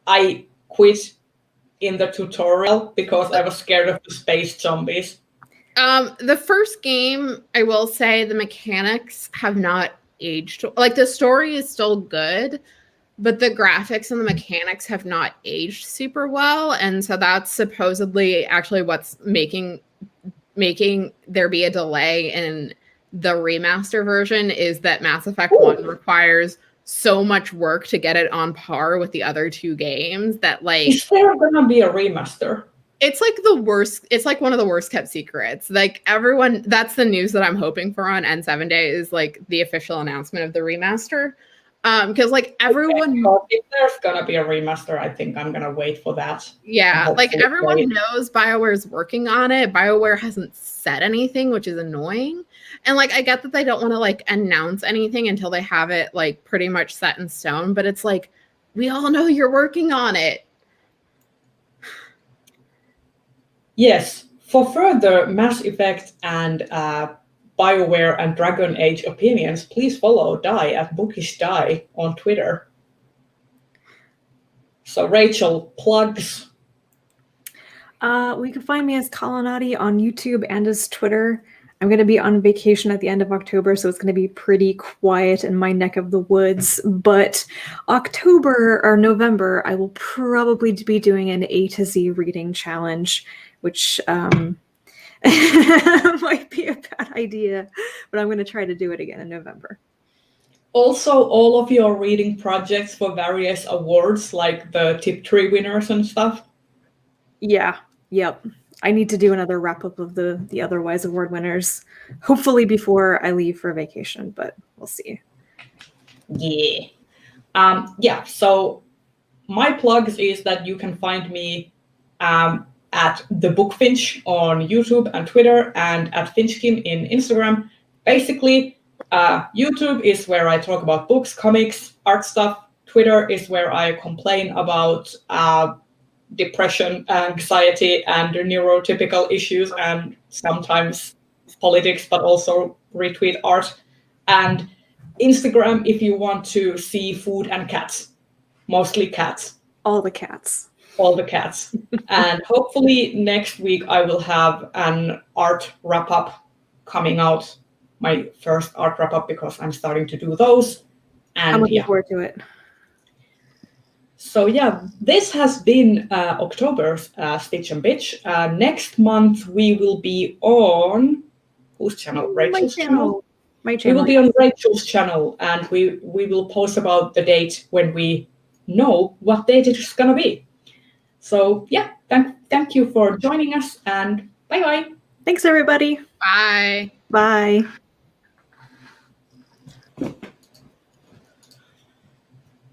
I quit in the tutorial because I was scared of the space zombies. The first game, I will say the mechanics have not aged. Like the story is still good, but the graphics and the mechanics have not aged super well, and so that's supposedly actually what's making there be a delay in the remaster version, is that Mass Effect 1 requires so much work to get it on par with the other two games that, like, is there gonna be a remaster? It's like the worst. It's like one of the worst kept secrets. Like, everyone, that's the news that I'm hoping for on N7 Day, is like the official announcement of the remaster. Because like everyone, if there's gonna be a remaster, I think I'm gonna wait for that. yeah, like everyone knows BioWare's working on it. BioWare hasn't said anything, which is annoying. And like, I get that they don't want to like announce anything until they have it like pretty much set in stone, but it's like, we all know you're working on it. Yes, for further Mass Effect and BioWare and Dragon Age opinions, please follow Die at Bookish Die on Twitter. So Rachel, plugs. You can find me as Colonati on YouTube and as Twitter. I'm going to be on vacation at the end of October, so it's going to be pretty quiet in my neck of the woods. But October or November, I will probably be doing an A to Z reading challenge, which might be a bad idea, but I'm going to try to do it again in November. Also, all of your reading projects for various awards, like the Tiptree winners and stuff. Yeah, yep. I need to do another wrap-up of the Otherwise Award winners, hopefully before I leave for vacation, but we'll see. Yeah. So my plugs is that you can find me at The Bookfinch on YouTube and Twitter, and at Finchkin in Instagram. Basically, YouTube is where I talk about books, comics, art stuff. Twitter is where I complain about depression, anxiety, and neurotypical issues, and sometimes politics, but also retweet art. And Instagram, if you want to see food and cats, mostly cats. All the cats. All the cats. And hopefully next week I will have an art wrap-up coming out, my first art wrap-up, because I'm starting to do those. And I'm looking forward to it. So yeah, this has been October's Stitch and Bitch. Next month we will be on whose channel? Rachel's channel. My channel. We will be on Rachel's channel, and we will post about the date when we know what date it's gonna be. So yeah, thank you for joining us, and bye bye. Thanks everybody. Bye. Bye.